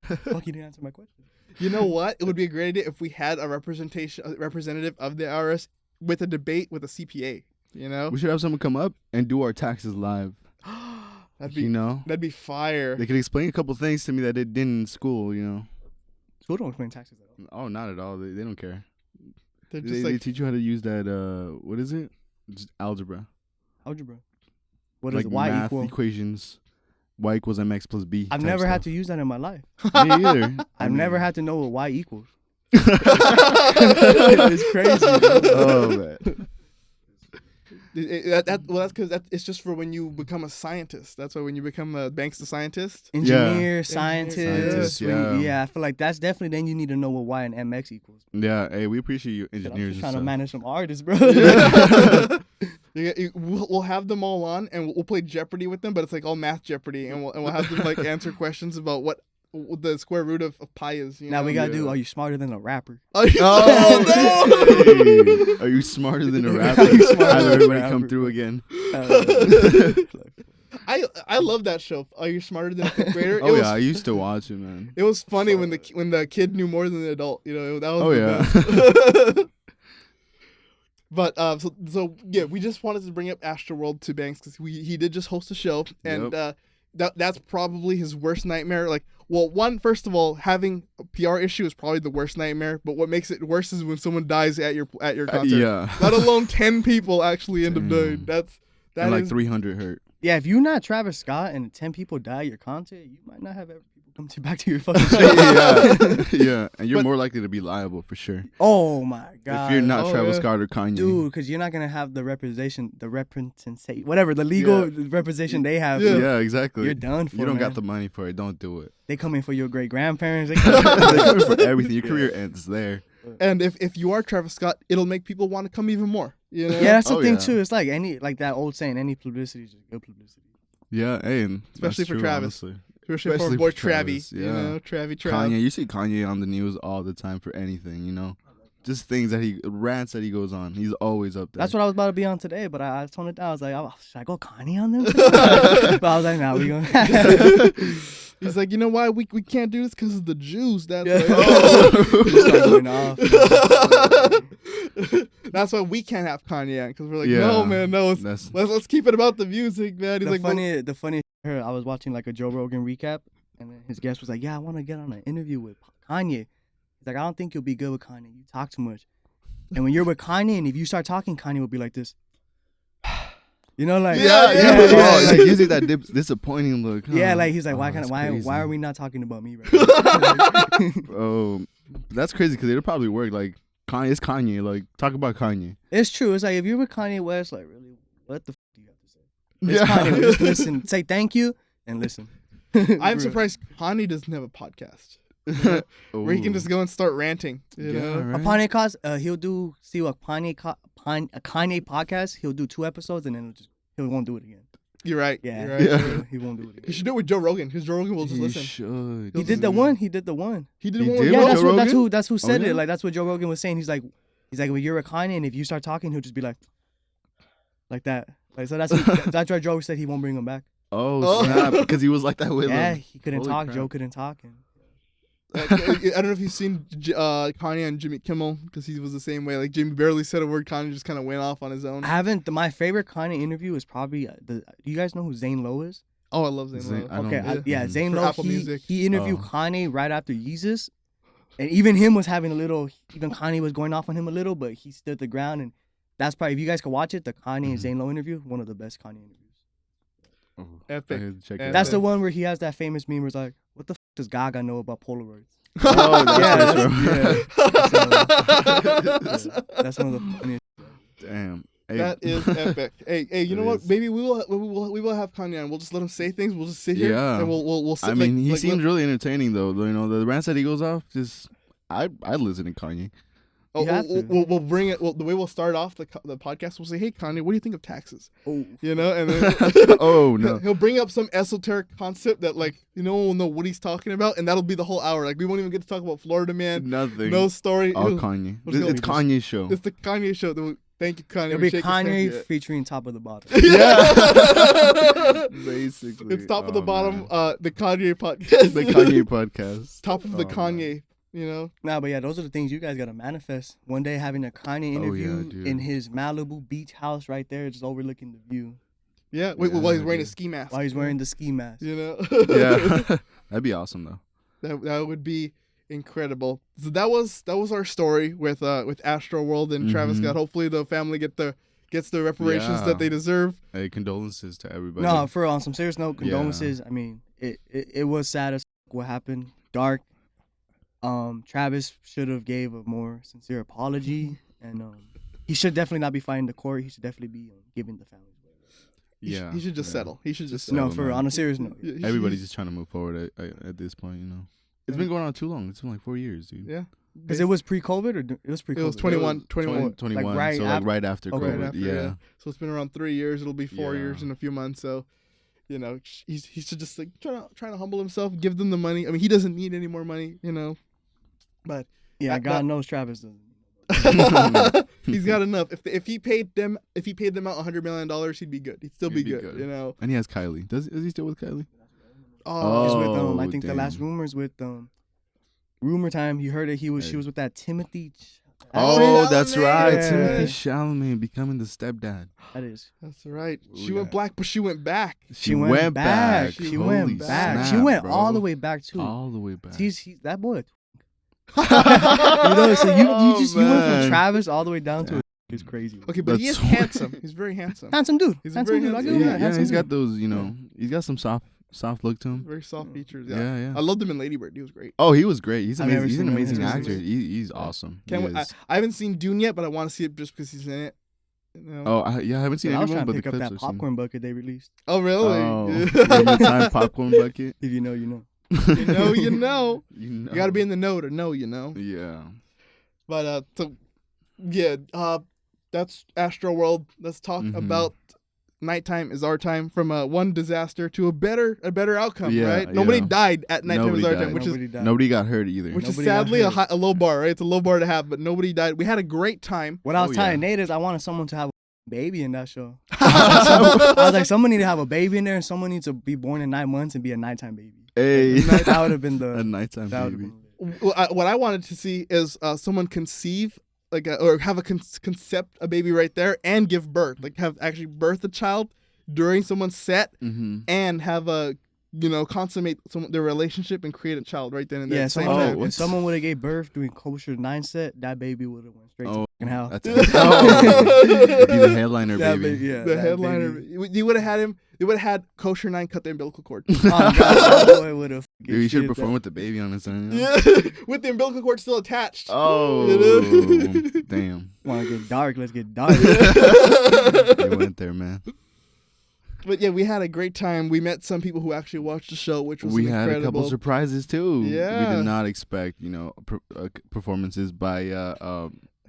Fuck, you didn't answer my question. You know what? It would be a great idea if we had a representative of the IRS with a debate with a CPA. You know, We should have someone come up and do our taxes live. that'd be You know, that'd be fire. they could explain a couple things to me that they didn't in school. You know. School don't explain taxes at all. Oh, not at all. They don't care. They're They, just they like, teach you how to use that. What is it? Just algebra. Algebra. What is Like it? Y math equal? equations. Y equals mx plus b. I've type never had stuff. to use that in my life. Me either. I've never had to know what Y equals. It's crazy. Oh man. That's because it's just for when you become a scientist. That's why when you become a bankster scientist. Engineer, scientist. Scientist, yeah. I feel like that's definitely then you need to know what Y and MX equals. Yeah. Hey, we appreciate you, I'm engineers. just trying and to stuff. manage some artists, bro. We'll have them all on and we'll play Jeopardy with them, but it's like all math Jeopardy, and we'll have them like answer questions about what the square root of pi is. You Now know? we gotta Yeah. do. Are you smarter than a rapper? Oh, no! Hey, are you smarter than a rapper? Are you smarter Have than a everybody rapper? come through again. I love that show. Are you smarter than a fifth grader? Oh yeah, I used to watch it, man. It was funny when the kid knew more than the adult. You know, that was Oh, the yeah. best. But so yeah, we just wanted to bring up Astroworld to Banks because he did just host a show, and that's probably his worst nightmare. Like, well, first of all, having a PR issue is probably the worst nightmare. But what makes it worse is when someone dies at your concert. Yeah. Let alone 10 people actually end up dying. That And like is 300 hurt. Yeah, if you're not Travis Scott and 10 people die at your concert, you might not have ever people come back to your fucking show. Yeah. And you're more likely to be liable for sure. Oh my god. If you're not Oh, Travis yeah. Scott or Kanye. Dude, because you're not gonna have the representation, whatever the legal representation they have. Yeah. Yeah, exactly. You're done for. You don't man. got the money for it. Don't do it. They come in for your great grandparents. They come for everything. Your career ends there. And if you are Travis Scott, it'll make people want to come even more. You know? Yeah, that's the Oh, thing yeah. too. It's like that old saying, any publicity is just good publicity. Yeah, hey, and Especially that's for true, Travis. honestly. Especially for Especially our boy for Travis. Travis, You yeah. know, Trav. Kanye, you see Kanye on the news all the time for anything, you know? Just things that rants that he goes on. He's always up there. That's what I was about to be on today, but I toned it down. I was like, oh, should I go Kanye on them? But I was like, nah, we gonna. He's like, you know why we can't do this because of the Jews. That's Yeah. why. Just start going off. That's why we can't have Kanye on, because we're like, no, man, no. Let's keep it about the music, man. He's the funny. I was watching like a Joe Rogan recap, and then his guest was like, "Yeah, I want to get on an interview with Kanye." He's like, "I don't think you'll be good with Kanye. You talk too much." And when you're with Kanye, and if you start talking, Kanye will be like this. You know, like like using that disappointing look. Huh? Yeah, like he's like, why are we not talking about me right now? Oh, that's crazy because it'll probably work. Like it's Kanye. Like talk about Kanye. It's true. It's like if you're with Kanye West, like really, what the do you have to say? It's Kanye. Just listen, say thank you, and listen. I'm surprised Kanye doesn't have a podcast. Where he can just go and start ranting. You know? Right. A Kanye he'll do a Kanye podcast. He'll do 2 episodes and then he won't do it again. You're right. Yeah, you're right. Yeah. He won't do it again. You should do it with Joe Rogan, because Joe Rogan will just listen. Should. He did the one. He did one. Yeah, that's who said it. Like that's what Joe Rogan was saying. He's like, well, you're a Kanye, and if you start talking, he'll just be like that. Like so that's why Joe said he won't bring him back. Oh snap! Because he was like that with him. Yeah, he couldn't Holy talk. crap. Joe couldn't talk. And I don't know if you've seen Kanye and Jimmy Kimmel, because he was the same way. Like Jimmy barely said a word. Kanye just kind of went off on his own. I haven't. My favorite Kanye interview is probably do you guys know who Zane Lowe is? Oh, I love Zane Lowe. Okay, Zane For Lowe. Apple Music. He interviewed Kanye right after Yeezus, and even him was having a little. Even Kanye was going off on him a little, but he stood the ground, and that's probably, if you guys could watch it, the Kanye and Zane Lowe interview, one of the best Kanye interviews. Oh, Epic. That's the one where he has that famous meme where it's like, "What the f does Gaga know about Polaroids?" Oh, that's one of the funniest. Damn. Hey. That is epic. Hey, you know what? Maybe we will have Kanye on. We'll just let him say things. We'll just sit here and we'll sit. I mean, he seems really entertaining though. You know, the rants that he goes off, I listen to Kanye. We'll bring it. The way we'll start off the podcast, we'll say, "Hey, Kanye, what do you think of taxes?" Oh, you know, and then oh no, he'll bring up some esoteric concept that, like, no one will know what he's talking about, and that'll be the whole hour. Like, we won't even get to talk about Florida Man. Nothing. No story. All Kanye. It's Kanye's show. It's the Kanye show. Thank you, Kanye. It'll be Kanye featuring Top of the Bottom. Yeah. Basically, it's Top of the Bottom. The Kanye podcast. The Kanye podcast. Top of the Kanye. Man. You know? Nah, but yeah, those are the things you guys gotta manifest. One day having a Kanye interview in his Malibu beach house right there, just overlooking the view. Yeah, while he's wearing a ski mask. While he's wearing the ski mask. You know? Yeah. That'd be awesome though. That would be incredible. So that was our story with Astroworld and Travis Scott. Hopefully the family gets the reparations that they deserve. Hey, condolences to everybody. No, for on some serious note, condolences. I mean, it was sad as what happened. Dark. Travis should have gave a more sincere apology, and he should definitely not be fighting the court. He should definitely be giving the family. Yeah, he should just settle. He should just settle. No, on a serious note. Everybody's just trying to move forward at this point. You know, it's been going on too long. It's been like 4 years, dude. Yeah, because it was pre-COVID or it was pre-COVID. It was 21. Like right after COVID. Right after, yeah. So it's been around 3 years. It'll be 4 years in a few months. So, you know, he should just like trying to humble himself, give them the money. I mean, he doesn't need any more money, you know. But yeah, God knows Travis doesn't. He's got enough. If he paid them out $100 million, he'd be good. He'd still be good, you know. And he has Kylie. Is he still with Kylie? He's with I think the last rumors with Rumor Time. You heard it. She was with that Timothy. That's right. Yeah. Timothy Chalamet becoming the stepdad. That's right. She went black, but she went back. She went back. She went back. She went all the way back too. All the way back. He's that boy. You know, so you went from Travis all the way down to it's crazy. Okay, but he is handsome. He's very handsome. Handsome dude. He's handsome dude. He's got those, you know, he's got some soft look to him. Very soft features. Yeah. I loved him in Lady Bird. He was great. Oh, he was great. He's amazing. He's an amazing actor. He's awesome. I haven't seen Dune yet, but I want to see it just because he's in it. You know? I haven't seen anyone, I was trying to pick up that popcorn bucket they released. Oh, really? Time popcorn bucket. If you know, you know. You know. You got to be in the know to know, you know. Yeah. But that's Astroworld. Let's talk about Nighttime is Our Time, from one disaster to a better outcome, right? Nobody died at Nighttime is Our Time, nobody got hurt either. Which is sadly a low bar, right? It's a low bar to have, but nobody died. We had a great time. What I was telling Nate is I wanted someone to have a baby in that show. I was like, someone need to have a baby in there, and someone needs to be born in 9 months and be a nighttime baby. Hey, that would have been a nighttime baby. What I wanted to see is someone conceive or have a concept a baby right there and give birth, like have actually birth a child during someone's set and have a consummate their relationship and create a child right then and there. Yeah, if someone would have gave birth doing kosher 9 set, that baby would have went straight to fucking hell. That's be the headliner, baby. The headliner. Baby. You would have had him. They would have had kosher 9 cut the umbilical cord. Oh, God, boy would have. Maybe you should perform with the baby on his own. Yeah, with the umbilical cord still attached. Oh, damn. Want to get dark? Let's get dark. You went there, man. But yeah, we had a great time. We met some people who actually watched the show, which was incredible. incredible. We had a couple surprises too. Yeah, we did not expect performances by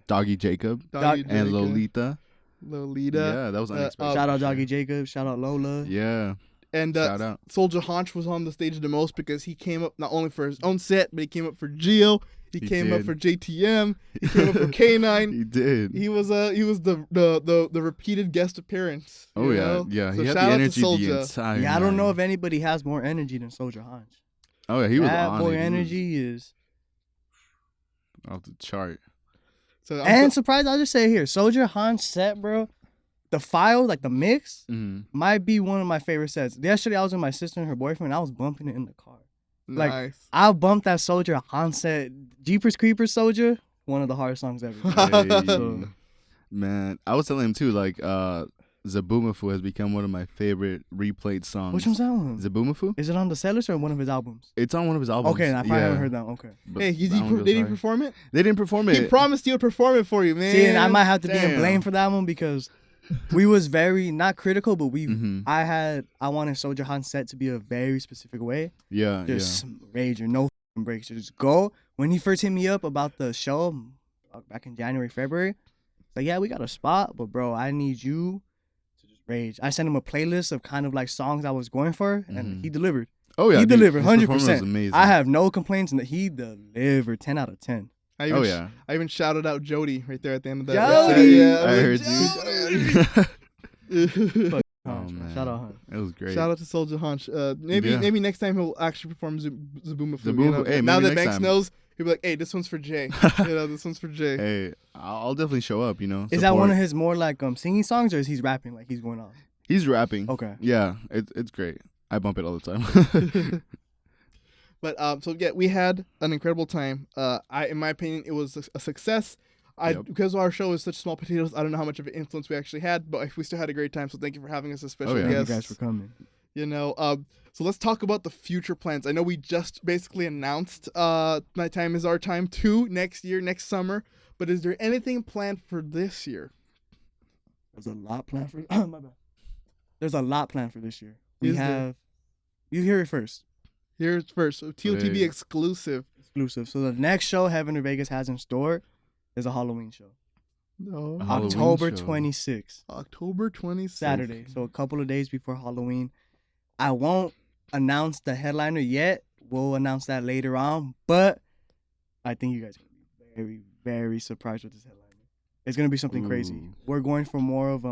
Doggy Jacob and Lolita. Yeah, that was unexpected. Shout out Doggy Jacob. Shout out Lola. Yeah. And shout out. Soldier Haunch was on the stage the most because he came up not only for his own set, but he came up for Gio. He came up for JTM. He came up for K9. He did. He was the repeated guest appearance. Oh yeah, yeah. So he had the energy the entire. Yeah, I don't know if anybody has more energy than Soldier Haunch. Oh yeah, he was on that boy energy is off the chart. So surprised, I'll just say here, Soldier Haunch set, bro. The file, like the mix, might be one of my favorite sets. Yesterday, I was with my sister and her boyfriend. And I was bumping it in the car. Like, nice. I bumped that Soldier Haunch set. Jeepers Creepers Soldier, one of the hardest songs ever. Hey, man, I was telling him too, like, Zabumafu has become one of my favorite replayed songs. Which one's that one? Zabumafu? Is it on the Sellers or one of his albums? It's on one of his albums. Okay, I probably haven't heard that one. Okay. But hey, they didn't perform it? They didn't perform it. He promised he would perform it for you, man. See, and I might have to be in blame for that one because we was very, not critical, but I wanted Soldier Haunch set to be a very specific way. Yeah, just rage or no breaks. Just go. When he first hit me up about the show back in January, February, like, yeah, we got a spot, but bro, I need you to just rage. I sent him a playlist of kind of like songs I was going for, and he delivered. Oh yeah, he delivered 100%. Amazing. I have no complaints, and he delivered 10 out of 10. I even shouted out Jody right there at the end of that. Jody! Yeah, I heard you. Oh man, shout out Hunt. It was great. Shout out to Soldier Haunch. Maybe next time he'll actually perform Zabumafu. Hey, now that Banks knows, he'll be like, "Hey, this one's for Jay." This one's for Jay. Hey, I'll definitely show up. Is that one of his more like singing songs, or is he rapping like he's going on? He's rapping. Okay. Yeah, it's great. I bump it all the time. But so yeah, we had an incredible time. In my opinion, it was a success. Because our show is such small potatoes, I don't know how much of an influence we actually had, but we still had a great time. So thank you for having us as special guests. Thank you guys for coming. So let's talk about the future plans. I know we just basically announced My Time Is Our Time 2 next summer. But is there anything planned for this year? There's a lot planned for. My bad. There's a lot planned for this year. You hear it first. Here it's first. So TOTB exclusive. So the next show Heaven or Vegas has in store is a Halloween show. No. October 26th. October 26th. Saturday. So a couple of days before Halloween. I won't announce the headliner yet. We'll announce that later on. But I think you guys are going to be very, very surprised with this headliner. It's going to be something crazy. We're going for more of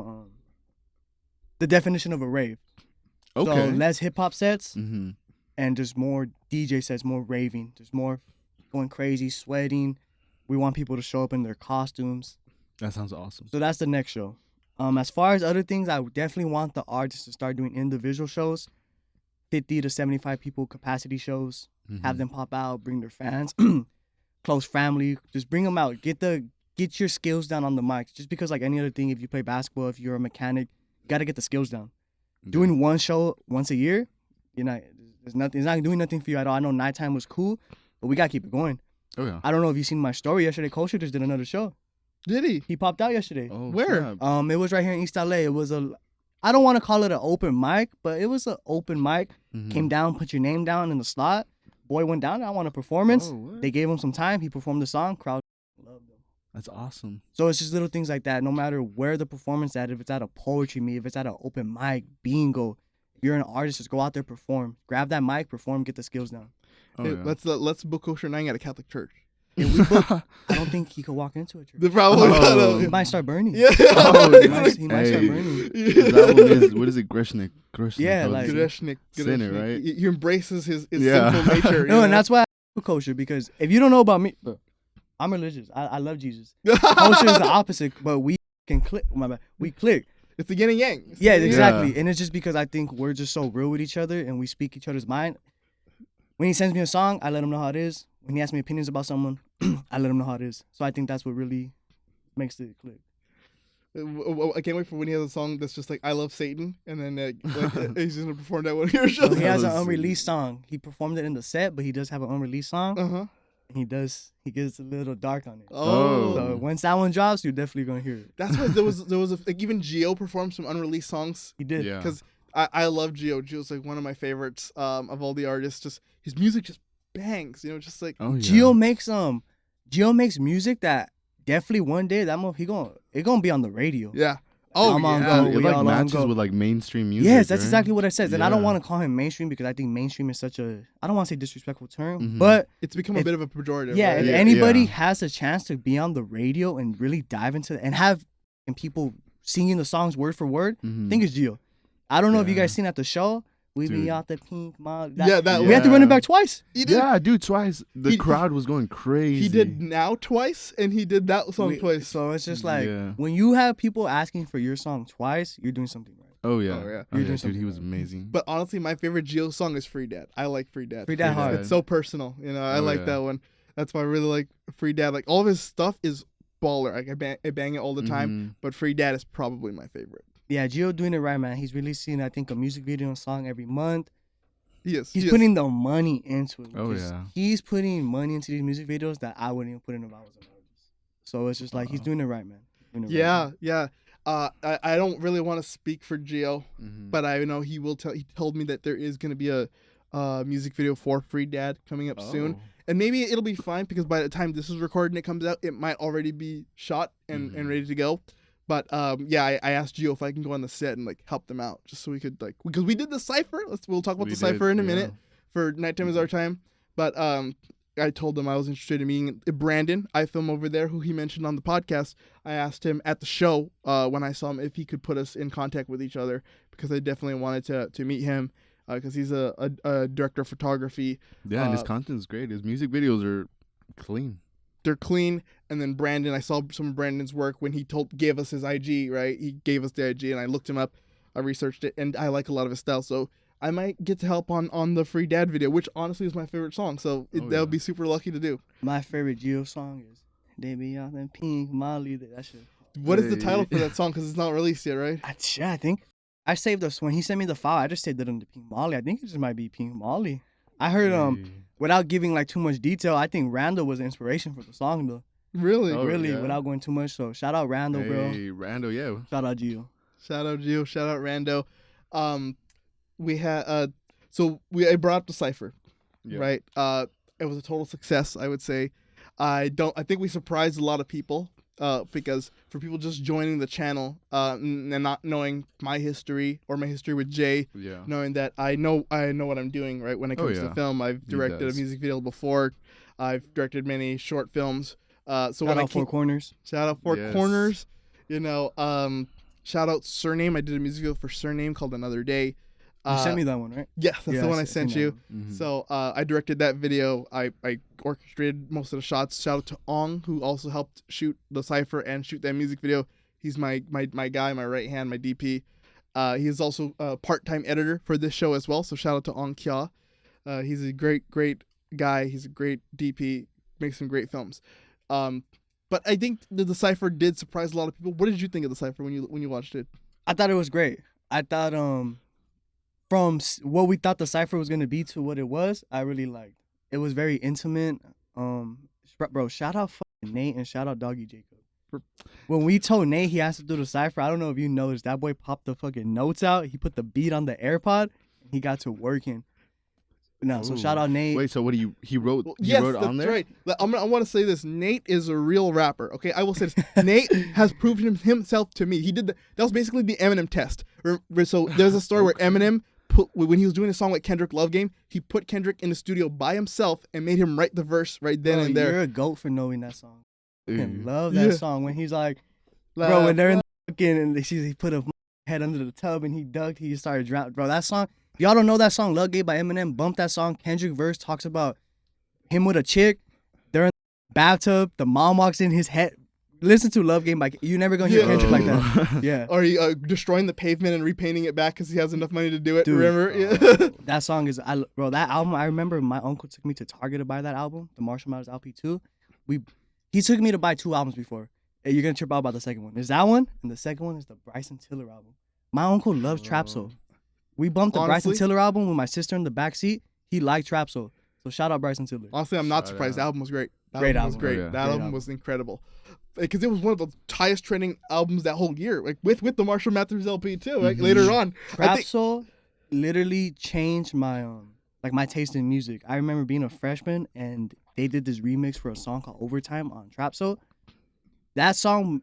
the definition of a rave. Okay. So less hip-hop sets. Mm-hmm. And just more DJ sets, more raving. Just more going crazy, sweating. We want people to show up in their costumes. That sounds awesome. So that's the next show. As far as other things, I definitely want the artists to start doing individual shows. 50 to 75 people capacity shows. Mm-hmm. Have them pop out, bring their fans. Close family. Just bring them out. Get your skills down on the mic. Just because like any other thing, if you play basketball, if you're a mechanic, you got to get the skills down. Yeah. Doing one show once a year, it's not doing nothing for you at all. I know Nighttime was cool, but we got to keep it going. Oh, yeah. I don't know if you've seen my story yesterday. Kosher just did another show. Did he? He popped out yesterday. Oh, where? It was right here in East LA. It was I don't want to call it an open mic, but it was an open mic. Mm-hmm. Came down, put your name down in the slot. Boy went down. I want a performance. They gave him some time. He performed the song. Crowd loved him. That's awesome. So it's just little things like that. No matter where the performance at, if it's at a poetry meet, if it's at an open mic, bingo. If you're an artist, just go out there, perform. Grab that mic, perform, get the skills down. Let's book Kosher 9 at a Catholic church. If we book, I don't think he could walk into a church. He might start burning. Yeah. He might start burning. His album is, what is it, Greshnik? Yeah, like Greshnik. Sinner, right? He embraces his sinful nature. No, and that's why I book Kosher, because if you don't know about me, I'm religious. I love Jesus. Culture is the opposite, but we can click. My bad. We click. It's the yin and yang. Yeah, exactly. And it's just because I think we're just so real with each other and we speak each other's mind. When he sends me a song, I let him know how it is. When he asks me opinions about someone, I let him know how it is. So I think that's what really makes it click. I can't wait for when he has a song that's just like "I love Satan," and then he's gonna perform that one of your shows. So he has an unreleased song. He performed it in the set, but he does have an unreleased song. He gets a little dark on it. Oh, so once that one drops, you're definitely gonna hear it. That's why there was like even Gio performed some unreleased songs. He did, because I love Gio. Gio's like one of my favorites of all the artists. Just his music just bangs, just like Gio makes music that definitely one day that it gonna be on the radio. Yeah. Oh, it like matches with like mainstream music. Yes, that's exactly what I said. And I don't want to call him mainstream because I think mainstream is such a, I don't want to say disrespectful term, but it's become a bit of a pejorative. Yeah, right? if anybody has a chance to be on the radio and really dive into it and people singing the songs word for word, I think it's Gio. I don't know if you guys seen at the show. We be out the pink mall. We had to run it back twice. Yeah, dude, twice. The crowd was going crazy. He did Now twice, and he did that song twice. So it's just like, when you have people asking for your song twice, you're doing something right. Oh, yeah. Dude, he was amazing. But honestly, my favorite Gio song is Free Dad. I like Free Dad. Free Dad hard. It's so personal. I like that one. That's why I really like Free Dad. Like, all of his stuff is baller. Like, I bang it all the time, but Free Dad is probably my favorite. Yeah, Gio doing it right, man. He's releasing, I think, a music video and song every month. He's putting the money into it. Oh, yeah. He's putting money into these music videos that I wouldn't even put in if I was an artist. So it's just like, he's doing it right, man. Yeah. I don't really want to speak for Gio, but I know he told me that there is going to be a music video for Free Dad coming up soon. And maybe it'll be fine because by the time this is recorded and it comes out, it might already be shot and ready to go. But I asked Gio if I can go on the set and like help them out, just so we could because we did the cipher. We'll talk about the cipher in a minute. For Nighttime Is Our Time. But I told him I was interested in meeting Brandon, iFilm over there, who he mentioned on the podcast. I asked him at the show when I saw him if he could put us in contact with each other because I definitely wanted to meet him because he's a director of photography. Yeah, and his content is great. His music videos are clean. They're clean. And then Brandon, I saw some of Brandon's work when he gave us his IG, right? He gave us the IG and I looked him up. I researched it and I like a lot of his style. So I might get to help on the Free Dad video, which honestly is my favorite song. So that would be super lucky to do. My favorite Gio song is They Be Out in Pink Molly. That shit. What is the title for that song? Because it's not released yet, right? I think. I saved this. When he sent me the file, I just saved it under Pink Molly. I think it just might be Pink Molly. I heard, without giving like too much detail, I think Randall was the inspiration for the song though. Really? Without going too much. So shout out Randall, bro. Hey, Randall, yeah. Shout out Gio. Shout out Gio. Shout out Rando. We had I brought up the cipher, right? It was a total success, I would say. I think we surprised a lot of people because for people just joining the channel and not knowing my history or my history with Jay, knowing that I know what I'm doing, right? When it comes to film, I've directed a music video before. I've directed many short films. Shout out Four Corners. Shout out Four Corners. Shout out Surname. I did a music video for Surname called Another Day. You sent me that one, right? Yeah, that's the one I sent you. So I directed that video. I orchestrated most of the shots. Shout out to Ong, who also helped shoot the cipher and shoot that music video. He's my guy, my right hand, my DP. He is also a part-time editor for this show as well. So shout out to Ong Kya. He's a great guy. He's a great DP. Makes some great films. But I think the cipher did surprise a lot of people. What did you think of the cipher when you watched it? I thought it was great. I thought from what we thought the cipher was gonna be to what it was, I really liked. It was very intimate. Bro, shout out fucking Nate and shout out Doggy Jacob. When we told Nate he has to do the cipher, I don't know if you noticed, that boy popped the fucking notes out. He put the beat on the AirPod. And he got to working. No, so shout out Nate. Wait, so what he wrote? Yes, wrote on there? Right. I want to say this. Nate is a real rapper. Okay, I will say this. Nate has proven himself to me. He did that was basically the Eminem test. So there's a story where Eminem when he was doing a song like Kendrick Love Game, he put Kendrick in the studio by himself and made him write the verse right then and there. You're a goat for knowing that song. I love that song when he's like, bro, when they're in the fucking and he put a head under the tub and he ducked, he started drowning. Bro, that song. Y'all don't know that song, Love Gate by Eminem. Bump that song. Kendrick verse talks about him with a chick. They're in bathtub. The mom walks in, his head. Listen to Love Game. Like, you're never gonna hear Kendrick like that. Yeah. Or he destroying the pavement and repainting it back because he has enough money to do it. Dude, remember? Yeah. That song is, bro. That album. I remember my uncle took me to Target to buy that album, the Marshall Mathers LP2. He took me to buy 2 albums before. Hey, you're gonna trip out about the second one. There's that one, and the second one is the Bryson Tiller album. My uncle loves Trap Soul. We bumped the Bryson Tiller album with my sister in the back seat. He liked Trap Soul. So shout out Bryson Tiller. Honestly, I'm not surprised. The album was great. Great album. Was great. Oh, yeah. That album was incredible. Because it was one of the highest trending albums that whole year. Like with the Marshall Mathers LP too. Like later on. Trap Soul literally changed my my taste in music. I remember being a freshman and they did this remix for a song called Overtime on Trap Soul. That song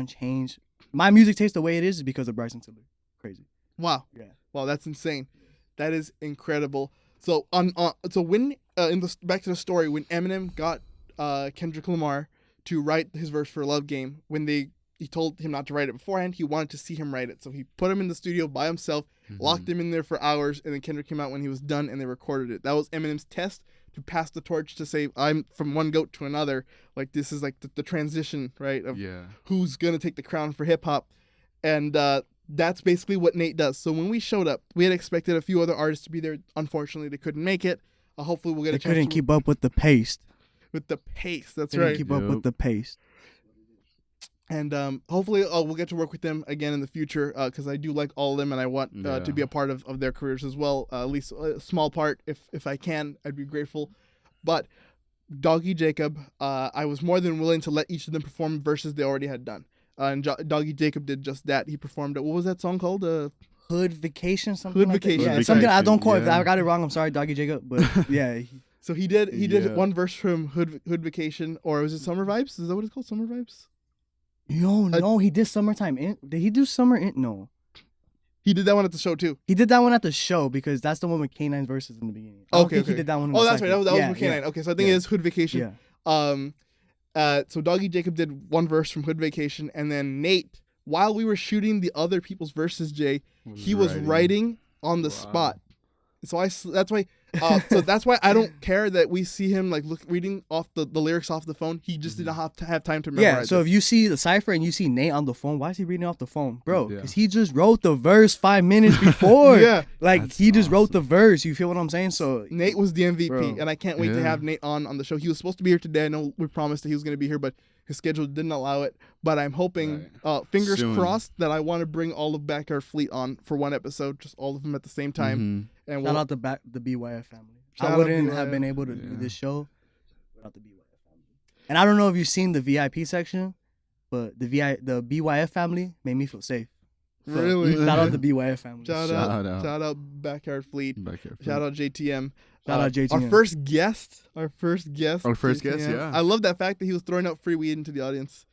changed my music taste the way it is because of Bryson Tiller. Crazy. Wow. Yeah. Wow, that's insane. That is incredible. So when back to the story, when Eminem got Kendrick Lamar to write his verse for Love Game, when he told him not to write it beforehand, he wanted to see him write it. So he put him in the studio by himself, locked him in there for hours, and then Kendrick came out when he was done and they recorded it. That was Eminem's test to pass the torch to say, I'm from one goat to another. Like, this is like the transition, right? Of who's going to take the crown for hip hop. And that's basically what Nate does. So when we showed up, we had expected a few other artists to be there. Unfortunately, they couldn't make it. Hopefully we'll get a chance. They couldn't keep up with the pace. With the pace, that's right. right. Keep up with the pace. And hopefully we'll get to work with them again in the future because I do like all of them and I want to be a part of their careers as well. At least a small part, if I can, I'd be grateful. But Doggy Jacob, I was more than willing to let each of them perform verses they already had done. And Doggy Jacob did just that. He performed it. What was that song called? Hood Vacation, something Hood like Vacation. That. Yeah, something I don't quote. If I got it wrong, I'm sorry, Doggy Jacob. But yeah. So he did one verse from Hood Vacation, or was it Summer Vibes? Is that what it's called? Summer Vibes? No, he did Summertime In. Did he do Summer In? No. He did that one at the show too. He did that one at the show because that's the one with K9's verses in the beginning. I think he did that one. In the that's second. Right. That was with K9. Okay, so I think it is Hood Vacation. Yeah. So Doggy Jacob did one verse from Hood Vacation, and then Nate, while we were shooting the other people's verses, Jay, he was writing on the spot. So that's why I don't care that we see him like reading off the lyrics off the phone. He just did not have time to memorize. Yeah, so if you see the cipher and you see Nate on the phone, why is he reading off the phone, bro? Because he just wrote the verse 5 minutes before. He just wrote the verse. You feel what I'm saying? So Nate was the MVP, and I can't wait to have Nate on the show. He was supposed to be here today. I know we promised that he was going to be here, but his schedule didn't allow it. But I'm hoping, fingers crossed, that I want to bring all of Backyard Fleet on for one episode, just all of them at the same time. And shout out the BYF family. I wouldn't have been able to do this show without the BYF family. And I don't know if you've seen the VIP section, but the BYF family made me feel safe. So, really? Shout out the BYF family. Shout out Backyard Fleet. Shout out JTM. Shout out JTM. Our first guest. Yeah. I love that fact that he was throwing out free weed into the audience.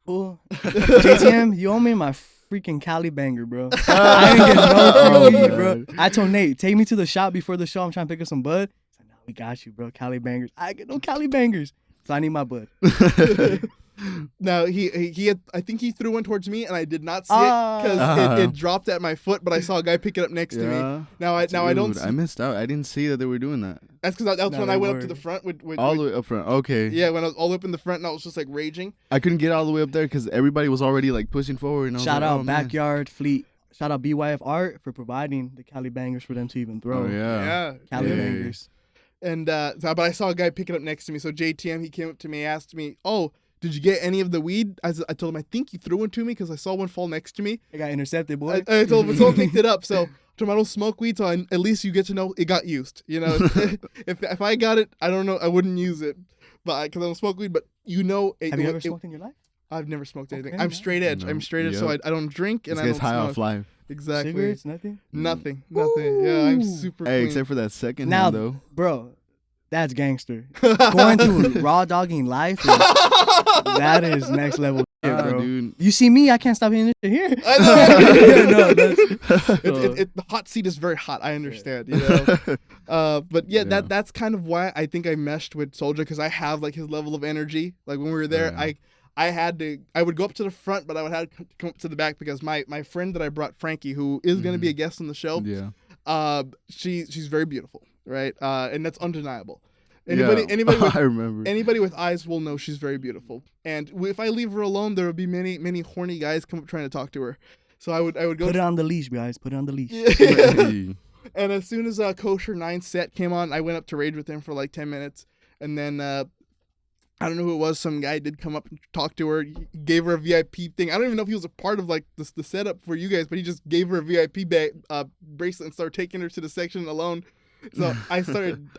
Cool. JTM, you owe me my freaking Cali banger, bro. I didn't get no free weed, bro. I told Nate, take me to the shop before the show. I'm trying to pick up some bud. He's like, no, we got you, bro. Cali bangers. I get no Cali bangers. So I need my bud. Now he had, I think he threw one towards me and I did not see it because it dropped at my foot, but I saw a guy pick it up next to me. Now I don't. I missed out. I didn't see that they were doing that. That's because that's when I went up to the front with all the way up front. Okay. Yeah, when I was all the way up in the front and I was just like raging. I couldn't get all the way up there because everybody was already like pushing forward. And I was Shout like, out Backyard Fleet. Shout out BYF Art for providing the Cali bangers for them to even throw. Oh yeah. Cali bangers. And but I saw a guy pick it up next to me. So JTM, he came up to me, asked me, "Oh, did you get any of the weed?" I told him, "I think you threw one to me because I saw one fall next to me." I got intercepted, boy. I told him someone picked it up. So I told him I don't smoke weed, so at least you get to know it got used. You know, if I got it, I don't know, I wouldn't use it, but because I don't smoke weed. But you know, have you ever smoked in your life? I've never smoked anything. Okay, I'm straight edge. I'm straight edge, so I don't drink and I don't high smoke. off life. Exactly. Cigarettes, nothing. Nothing. Yeah, I'm super. Hey, clean. except for that second now, hand, though. Bro. That's gangster. Going to raw dogging life, that is next level shit, bro. Dude. You see me, I can't stop hitting this shit here. I know. The the hot seat is very hot. I understand, you know. But that's kind of why I think I meshed with Soulja, because I have like his level of energy. Like when we were there, I would go up to the front, but I would have to come up to the back because my friend that I brought, Frankie, who is going to be a guest on the show, she's very beautiful. Right, and that's undeniable. Anybody with I remember. anybody with eyes will know she's very beautiful. And if I leave her alone, there would be many horny guys come up trying to talk to her. So I would go Put it on the leash, guys. Put it on the leash. Hey. And as soon as Kosher 9 set came on, I went up to rage with him for like 10 minutes. And then I don't know who it was. Some guy did come up and talk to her. He gave her a VIP thing. I don't even know if he was a part of like the setup for you guys, but he just gave her a VIP bracelet and started taking her to the section alone. So I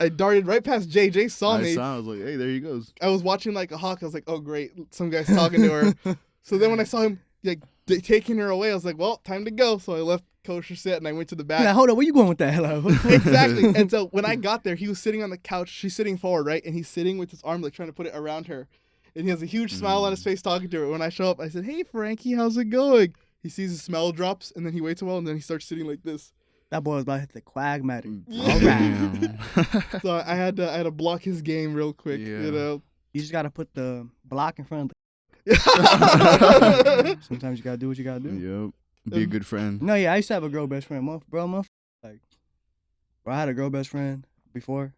darted right past Jay. Jay saw me. I was like, hey, there he goes. I was watching like a hawk. I was like, oh, great. Some guy's talking to her. So then when I saw him like taking her away, I was like, well, time to go. So I left Kosher set and I went to the back. Yeah, hold on. Where you going with that? Hello. Exactly. And so when I got there, he was sitting on the couch. She's sitting forward, right? And he's sitting with his arm like trying to put it around her. And he has a huge smile on his face talking to her. When I show up, I said, hey, Frankie, how's it going? He sees his smile drops and then he waits a while and then he starts sitting like this. That boy was about to hit the quagmire. Yeah. All right. So I had to block his game real quick, you know. You just got to put the block in front of the... Sometimes you got to do what you got to do. Yep. Be a good friend. No, yeah, I used to have a girl best friend. Bro, like, I had a girl best friend before.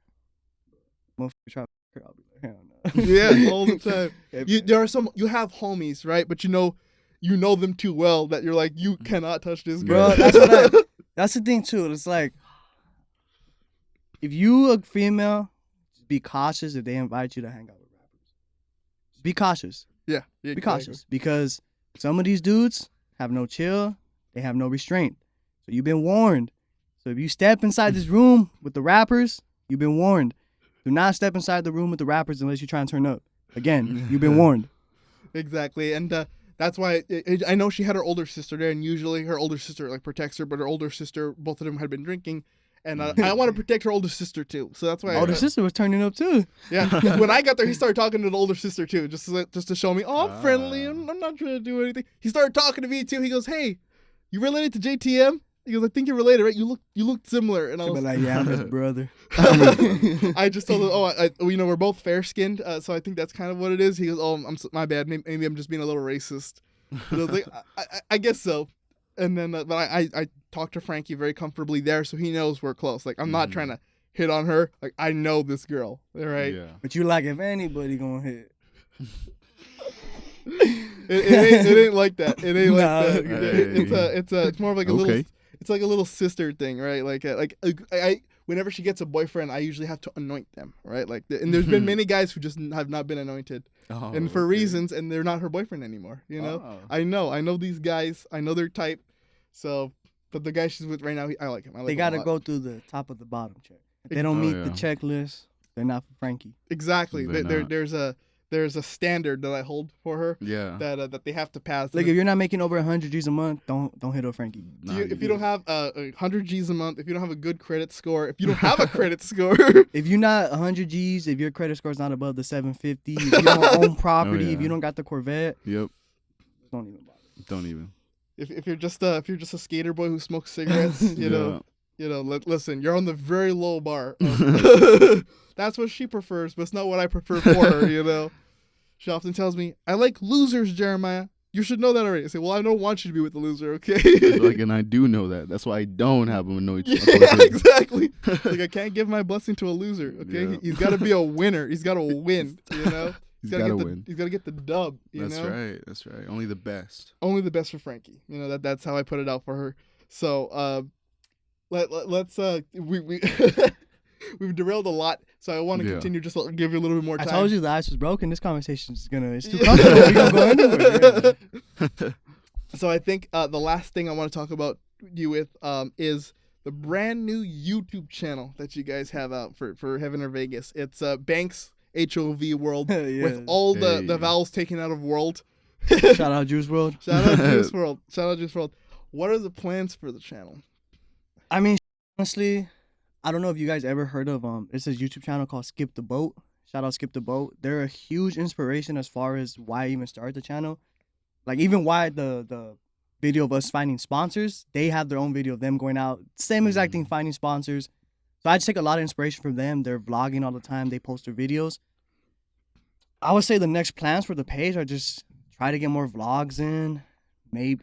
Motherfucker try to fuck her, I'll be like, hell no. Yeah, all the time. You have homies, right? But you know them too well that you're like, you cannot touch this girl. Bro, that's the thing too. It's like, if you a female, just be cautious if they invite you to hang out with rappers. Be cautious. Yeah. Be cautious because some of these dudes have no chill. They have no restraint. So you've been warned. So if you step inside this room with the rappers, you've been warned. Do not step inside the room with the rappers unless you try and turn up. Again, you've been warned. Exactly. And that's why I know she had her older sister there, and usually her older sister like protects her, but her older sister, both of them had been drinking, and I want to protect her older sister too. So that's why older sister was turning up too. Yeah. When I got there, he started talking to the older sister too, just to show me, oh, I'm friendly. I'm not trying to do anything. He started talking to me too. He goes, hey, you related to JTM? He goes, I think you're related, right? You look similar. And I was like, yeah, I'm his brother. I just told him, we're both fair skinned, so I think that's kind of what it is. He goes, oh, my bad. Maybe I'm just being a little racist. And I was like, I guess so. And then, but I talked to Frankie very comfortably there, so he knows we're close. Like, I'm not trying to hit on her. Like, I know this girl, all right? Yeah. But you like, if anybody gonna hit. It ain't like that. It ain't like that. Hey. It's more of like a little. It's like a little sister thing, right? Like I whenever she gets a boyfriend, I usually have to anoint them, right? Like, and there's been many guys who just have not been anointed, and for reasons, and they're not her boyfriend anymore. You know, I know these guys. I know their type. So, but the guy she's with right now, I like him. They gotta go through the top of the bottom check. If they don't meet the checklist, they're not for Frankie. Exactly. There's a standard that I hold for her. Yeah. That they have to pass. Like, if you're not making over 100 G's a month, don't hit up Frankie. If you don't have 100 G's a month, if you don't have a good credit score, if you don't have a credit score, if you're not 100 G's, if your credit score is not above the 750, if you don't own property, if you don't got the Corvette, don't even bother. Don't even. If you're just a skater boy who smokes cigarettes, listen, you're on the very low bar. That's what she prefers, but it's not what I prefer for her. You know. She often tells me, I like losers, Jeremiah. You should know that already. I say, well, I don't want you to be with the loser, okay? Like, and I do know that. That's why I don't have him annoyed. Yeah, exactly. Like, I can't give my blessing to a loser, okay? Yeah. He's got to be a winner. He's got to win, you know? He's got to win. He's got to get the dub, you know? That's right. Only the best. Only the best for Frankie. You know, that's how I put it out for her. So, let's we've derailed a lot, so I want to continue. Just to give you a little bit more time. I told you the ice was broken. This conversation is it's too comfortable. We're gonna go anywhere. Yeah. So I think the last thing I want to talk about you with is the brand new YouTube channel that you guys have out for Heaven or Vegas. It's Banks HOV World with all the vowels taken out of world. Shout out Juice World. Shout out Juice World. Shout out Juice World. What are the plans for the channel? I mean, honestly, I don't know if you guys ever heard of it's a YouTube channel called Skip the Boat. Shout out Skip the Boat. They're a huge inspiration as far as why I even started the channel. Like, even why the video of us finding sponsors, they have their own video of them going out, same exact thing, finding sponsors. So I just take a lot of inspiration from them. They're vlogging all the time. They post their videos. I would say the next plans for the page are just try to get more vlogs in. Maybe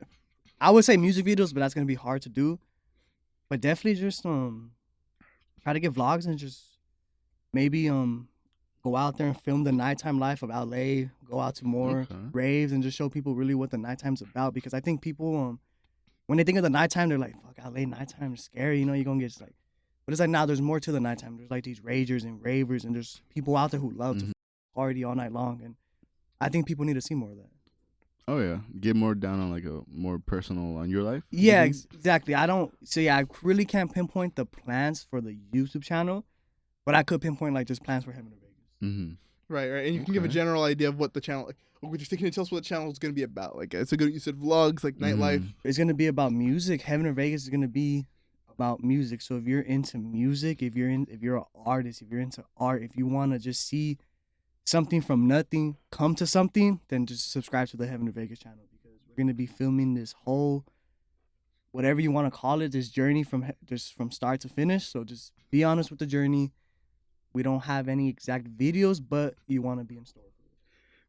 I would say music videos, but that's gonna be hard to do. But definitely just try to get vlogs and just maybe go out there and film the nighttime life of LA, go out to more raves and just show people really what the nighttime's about. Because I think people, when they think of the nighttime, they're like, fuck, LA nighttime is scary, you know, you're gonna get like, but it's like, nah, there's more to the nighttime. There's like these ragers and ravers, and there's people out there who love to party all night long, and I think people need to see more of that. Oh yeah, get more down on like a more personal on your life. Yeah, exactly. I really can't pinpoint the plans for the YouTube channel, but I could pinpoint like just plans for Heaven and Vegas. Right, and you can give a general idea of what the channel. Like, what you're thinking, tell us what the channel is going to be about. Like, it's a good. You said vlogs, like nightlife. It's going to be about music. Heaven and Vegas is going to be about music. So if you're into music, if you're an artist, if you're into art, if you want to just see something from nothing come to something, then just subscribe to the Heaven and Vegas channel, because we're going to be filming this whole, whatever you want to call it, this journey from start to finish. So just be honest with the journey. We don't have any exact videos, but you want to be in store for it.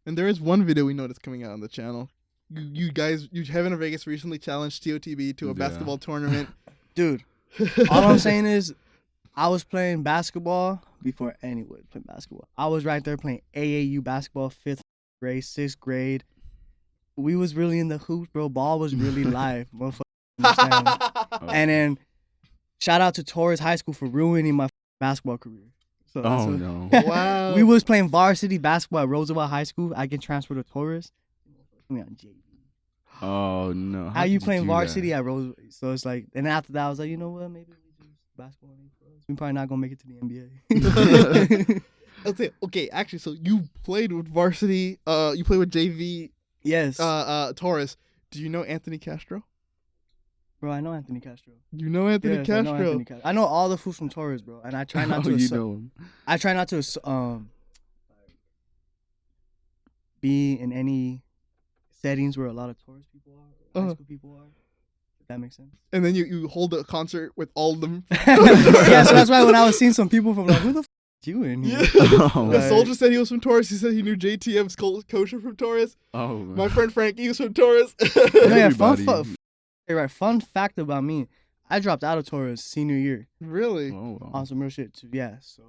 And there is one video we know that's coming out on the channel. You guys, Heaven and Vegas recently challenged TOTB to a basketball tournament. Dude, all I'm saying is, I was playing basketball before anyone played basketball. I was right there playing AAU basketball, 5th grade, 6th grade. We was really in the hoops, bro. Ball was really live. Motherfucker. And then, shout out to Torres High School for ruining my basketball career. So no. Wow. We was playing varsity basketball at Roosevelt High School. I get transferred to Torres. Oh, no. How you playing varsity at Roosevelt? So it's like, and after that, I was like, you know what? Maybe we just basketball. We're probably not going to make it to the NBA. Let's say, okay, actually, so you played with varsity, you played with JV. Yes. Torres. Do you know Anthony Castro? Bro, I know Anthony Castro. You know Anthony Castro? I know all the fools from Torres, bro. And I try not to I try not to be in any settings where a lot of Torres people are, or high school people are. If that makes sense. And then you hold a concert with all of them. Yeah, so that's why when I was seeing some people from like, who the f*** you in here? Yeah. The soldier said he was from Torres. He said he knew JTM's kosher from Torres. Oh, my friend Frankie was from Torres. Fun fact about me, I dropped out of Torres senior year. Really? Oh, wow. On some real shit too. Yeah, so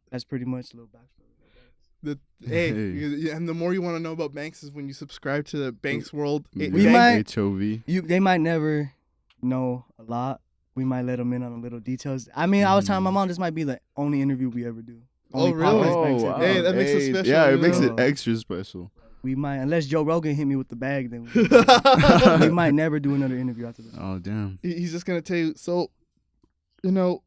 that's pretty much a little backstory. And the more you want to know about Banks is when you subscribe to the Banks World. HOV. They might never know a lot. We might let them in on the little details. I mean, I was telling my mom this might be the only interview we ever do. Oh, really? Wow. Hey, that makes it special. Yeah, it makes it extra special. We might, unless Joe Rogan hit me with the bag, then we might never do another interview after this. Oh, damn. He's just going to tell you, so, you know,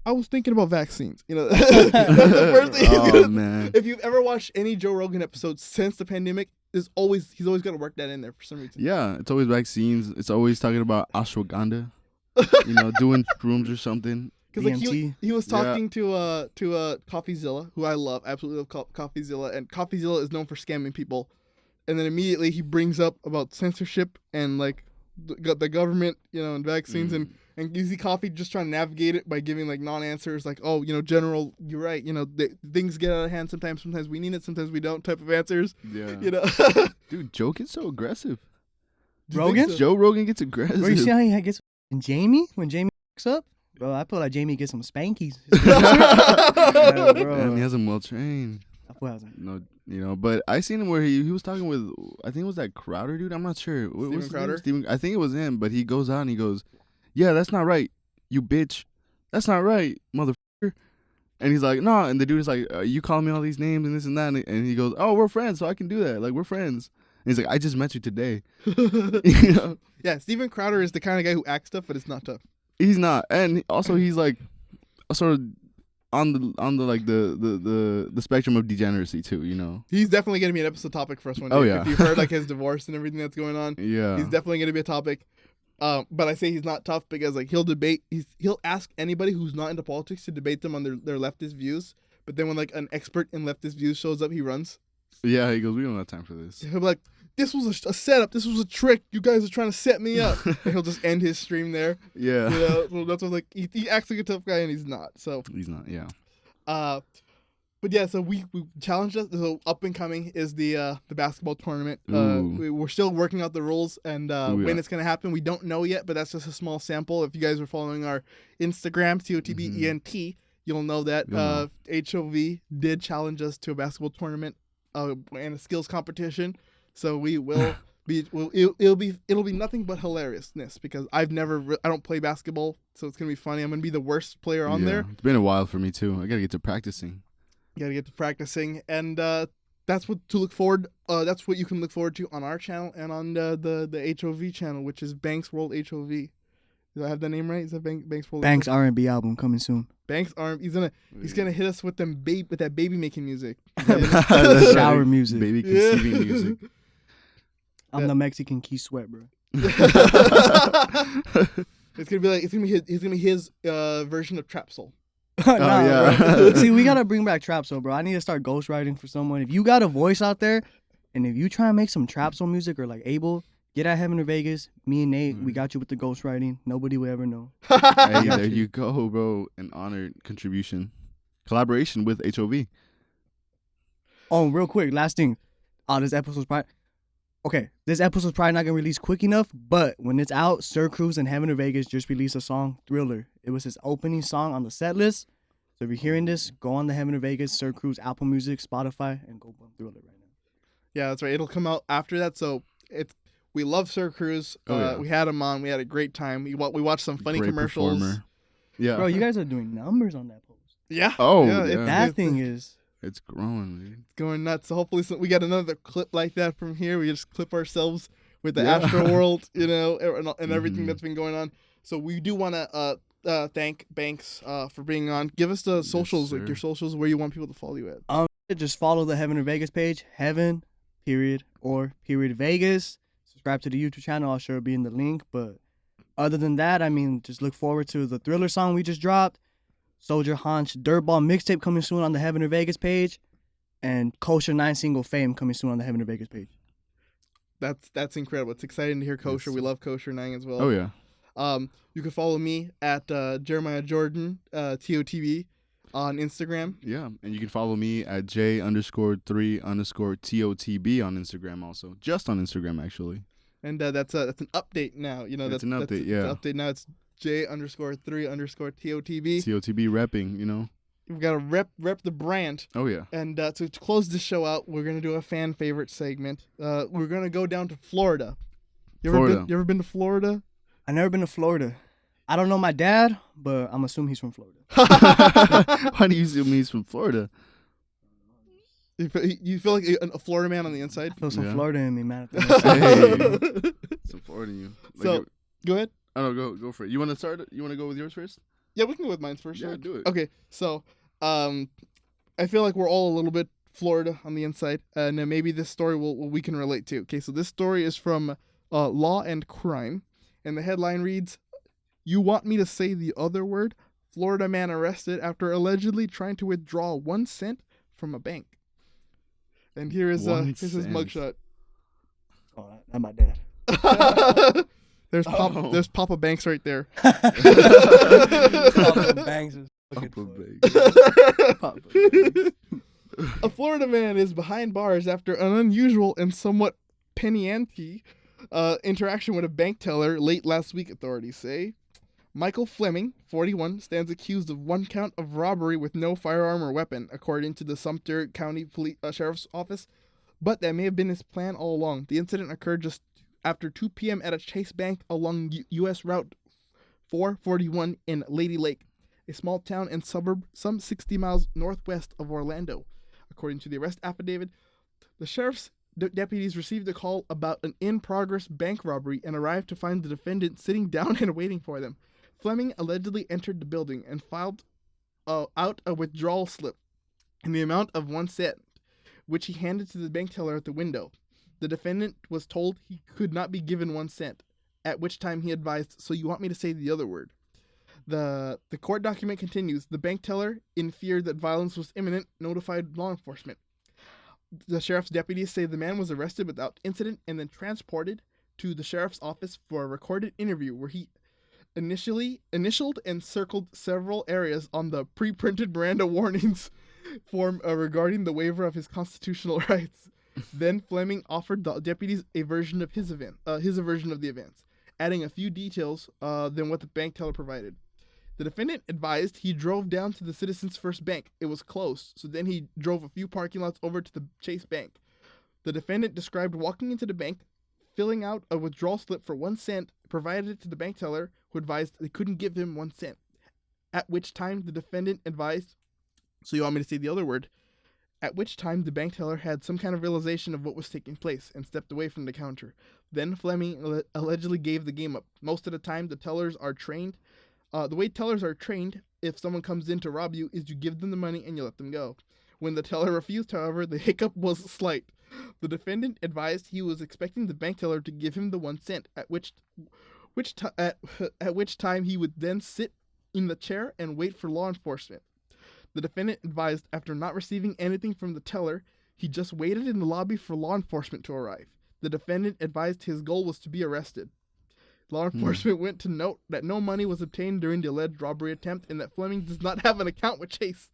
I was thinking about vaccines. You know, that's the first thing. Oh, man. If you've ever watched any Joe Rogan episode since the pandemic, he's always got to work that in there for some reason. Yeah, it's always vaccines. It's always talking about ashwagandha, you know, doing shrooms or something. Because like he was talking to CoffeeZilla, who I love, absolutely love CoffeeZilla, and CoffeeZilla is known for scamming people. And then immediately he brings up about censorship and like the government, you know, and vaccines, and you see Coffee just trying to navigate it by giving like non-answers, like, oh, you know, General, you're right, you know, things get out of hand sometimes we need it, sometimes we don't type of answers. Yeah. You know. Dude, Joe gets so aggressive. Rogan? So? Joe Rogan gets aggressive. Bro, you see how he gets when Jamie fucks up? Bro, I feel like Jamie gets some spankies. Yeah, bro. And he has him well trained. No, you know, but I seen him where he was talking with, I think it was that Crowder dude. I'm not sure. Steven Crowder? I think it was him, but he goes out and he goes, yeah, that's not right, you bitch. That's not right, motherfucker. And he's like, no. And the dude is like, you call me all these names and this and that. And he goes, oh, we're friends, so I can do that. Like, we're friends. And he's like, I just met you today. You know? Yeah, Steven Crowder is the kind of guy who acts tough, but it's not tough. He's not. And also he's like sort of on the like the spectrum of degeneracy too, you know. He's definitely gonna be an episode topic for us one day. Oh yeah. If you've heard like his divorce and everything that's going on. Yeah. He's definitely gonna be a topic. But I say he's not tough because like he'll ask anybody who's not into politics to debate them on their leftist views. But then when like an expert in leftist views shows up, he runs. Yeah, he goes, we don't have time for this. He'll be like, this was a setup. This was a trick. You guys are trying to set me up. And he'll just end his stream there. Yeah. You know, well, that's what like he acts like a tough guy and he's not. So he's not. Yeah. But yeah, so we challenged us. So up and coming is the basketball tournament. We're still working out the rules and when it's gonna happen, we don't know yet. But that's just a small sample. If you guys are following our Instagram, TOTBENT, you'll know that You'll know. HOV did challenge us to a basketball tournament and a skills competition. So we will be it'll be nothing but hilariousness because I don't play basketball, so it's gonna be funny. I'm gonna be the worst player on there. It's been a while for me too. I gotta get to practicing. And that's what to look forward. That's what you can look forward to on our channel and on the HOV channel, which is Banks World HOV. Do I have that name right? Is that Banks World? Banks R&B album coming soon. Banks R&B. He's gonna hit us with that baby making music. Shower music. Baby conceiving music. I'm the Mexican Key Sweat, bro. He's gonna be his version of Trap Soul. Bro. See, we gotta bring back Trap Soul, bro. I need to start ghostwriting for someone. If you got a voice out there, and if you try and make some Trap Soul music or like Abel, get at Heaven or Vegas. Me and Nate, we got you with the ghostwriting. Nobody will ever know. Hey, there you go, bro. An honored contribution, collaboration with HOV. Oh, real quick, last thing. This episode's probably not gonna release quick enough, but when it's out, Sir Cruz and Heaven or Vegas just released a song, Thriller. It was his opening song on the set list. So if you're hearing this, go on the Heaven or Vegas, Sir Cruz, Apple Music, Spotify, and go bump Thriller right now. Yeah, that's right. It'll come out after that. So we love Sir Cruz. We had him on. We had a great time. We watched some funny commercials. Performer. Yeah, bro, you guys are doing numbers on that post. Yeah. Oh, yeah. That thing is. It's growing, dude. It's going nuts. So hopefully we get another clip like that from here. We just clip ourselves with the Astroworld, and everything that's been going on. So we do want to thank Banks for being on. Give us the socials, like your socials, where you want people to follow you at. Just follow the Heaven or Vegas page, Heaven, Vegas. Subscribe to the YouTube channel. I'll sure it'll be in the link. But other than that, just look forward to the Thriller song we just dropped. Soldier Haunch Dirtball mixtape coming soon on the Heaven or Vegas page, and Kosher 9 single Fame coming soon on the Heaven or Vegas page. That's incredible. It's exciting to hear Kosher. We love Kosher 9 as well. Oh yeah. You can follow me at Jeremiah Jordan TOTB on Instagram. Yeah, and you can follow me at J_3_TOTB on Instagram also. Just on Instagram actually. And that's an update now. That's an update. Yeah. It's an update now. It's J_3_TOTB. TOTB repping, We've got to rep the brand. Oh yeah. And to close this show out, we're gonna do a fan favorite segment. We're gonna go down to Florida. You ever been to Florida? I've never been to Florida. I don't know my dad, but I'm assuming he's from Florida. Why do you assume he's from Florida? You feel like a Florida man on the inside? I feel some Florida in me, man. Hey, some Florida in you. Go ahead. I don't know, go for it. You want to start? You want to go with yours first? Yeah, we can go with mine first. Yeah, do it. Okay, so I feel like we're all a little bit Florida on the inside, and maybe this story we can relate to. Okay, so this story is from Law and Crime, and the headline reads, "You want me to say the other word? Florida man arrested after allegedly trying to withdraw 1 cent from a bank." And here's his mugshot. Oh, that's my dad. There's Papa Banks right there. Papa Banks is Papa Banks. A Florida man is behind bars after an unusual and somewhat penny-ante interaction with a bank teller late last week, authorities say. Michael Fleming, 41, stands accused of 1 count of robbery with no firearm or weapon, according to the Sumter County Sheriff's Office, but that may have been his plan all along. The incident occurred just after 2 p.m. at a Chase Bank along U.S. Route 441 in Lady Lake, a small town and suburb some 60 miles northwest of Orlando. According to the arrest affidavit, the sheriff's deputies received a call about an in-progress bank robbery and arrived to find the defendant sitting down and waiting for them. Fleming allegedly entered the building and filed out a withdrawal slip in the amount of 1 cent, which he handed to the bank teller at the window. The defendant was told he could not be given 1 cent, at which time he advised, "So you want me to say the other word?" The court document continues. The bank teller, in fear that violence was imminent, notified law enforcement. The sheriff's deputies say the man was arrested without incident and then transported to the sheriff's office for a recorded interview where he initialed and circled several areas on the pre-printed Miranda warnings form regarding the waiver of his constitutional rights. Then Fleming offered the deputies a version of his version of the events, adding a few details than what the bank teller provided. The defendant advised he drove down to the Citizens First Bank. It was closed, so then he drove a few parking lots over to the Chase Bank. The defendant described walking into the bank, filling out a withdrawal slip for 1 cent, provided it to the bank teller, who advised they couldn't give him 1 cent. At which time the defendant advised, so you want me to say the other word, at which time the bank teller had some kind of realization of what was taking place and stepped away from the counter. Then Fleming allegedly gave the game up. Most of the time, the tellers are trained. The way tellers are trained, if someone comes in to rob you, is you give them the money and you let them go. When the teller refused, however, the hiccup was slight. The defendant advised he was expecting the bank teller to give him the 1 cent, at which time he would then sit in the chair and wait for law enforcement. The defendant advised after not receiving anything from the teller, he just waited in the lobby for law enforcement to arrive. The defendant advised his goal was to be arrested. Law enforcement went to note that no money was obtained during the alleged robbery attempt and that Fleming does not have an account with Chase.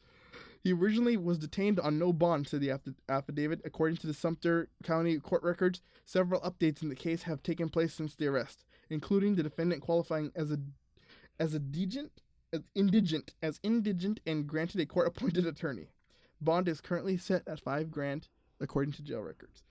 He originally was detained on no bond, said the affidavit. According to the Sumter County court records, several updates in the case have taken place since the arrest, including the defendant qualifying as indigent and granted a court-appointed attorney. Bond is currently set at $5,000, according to jail records.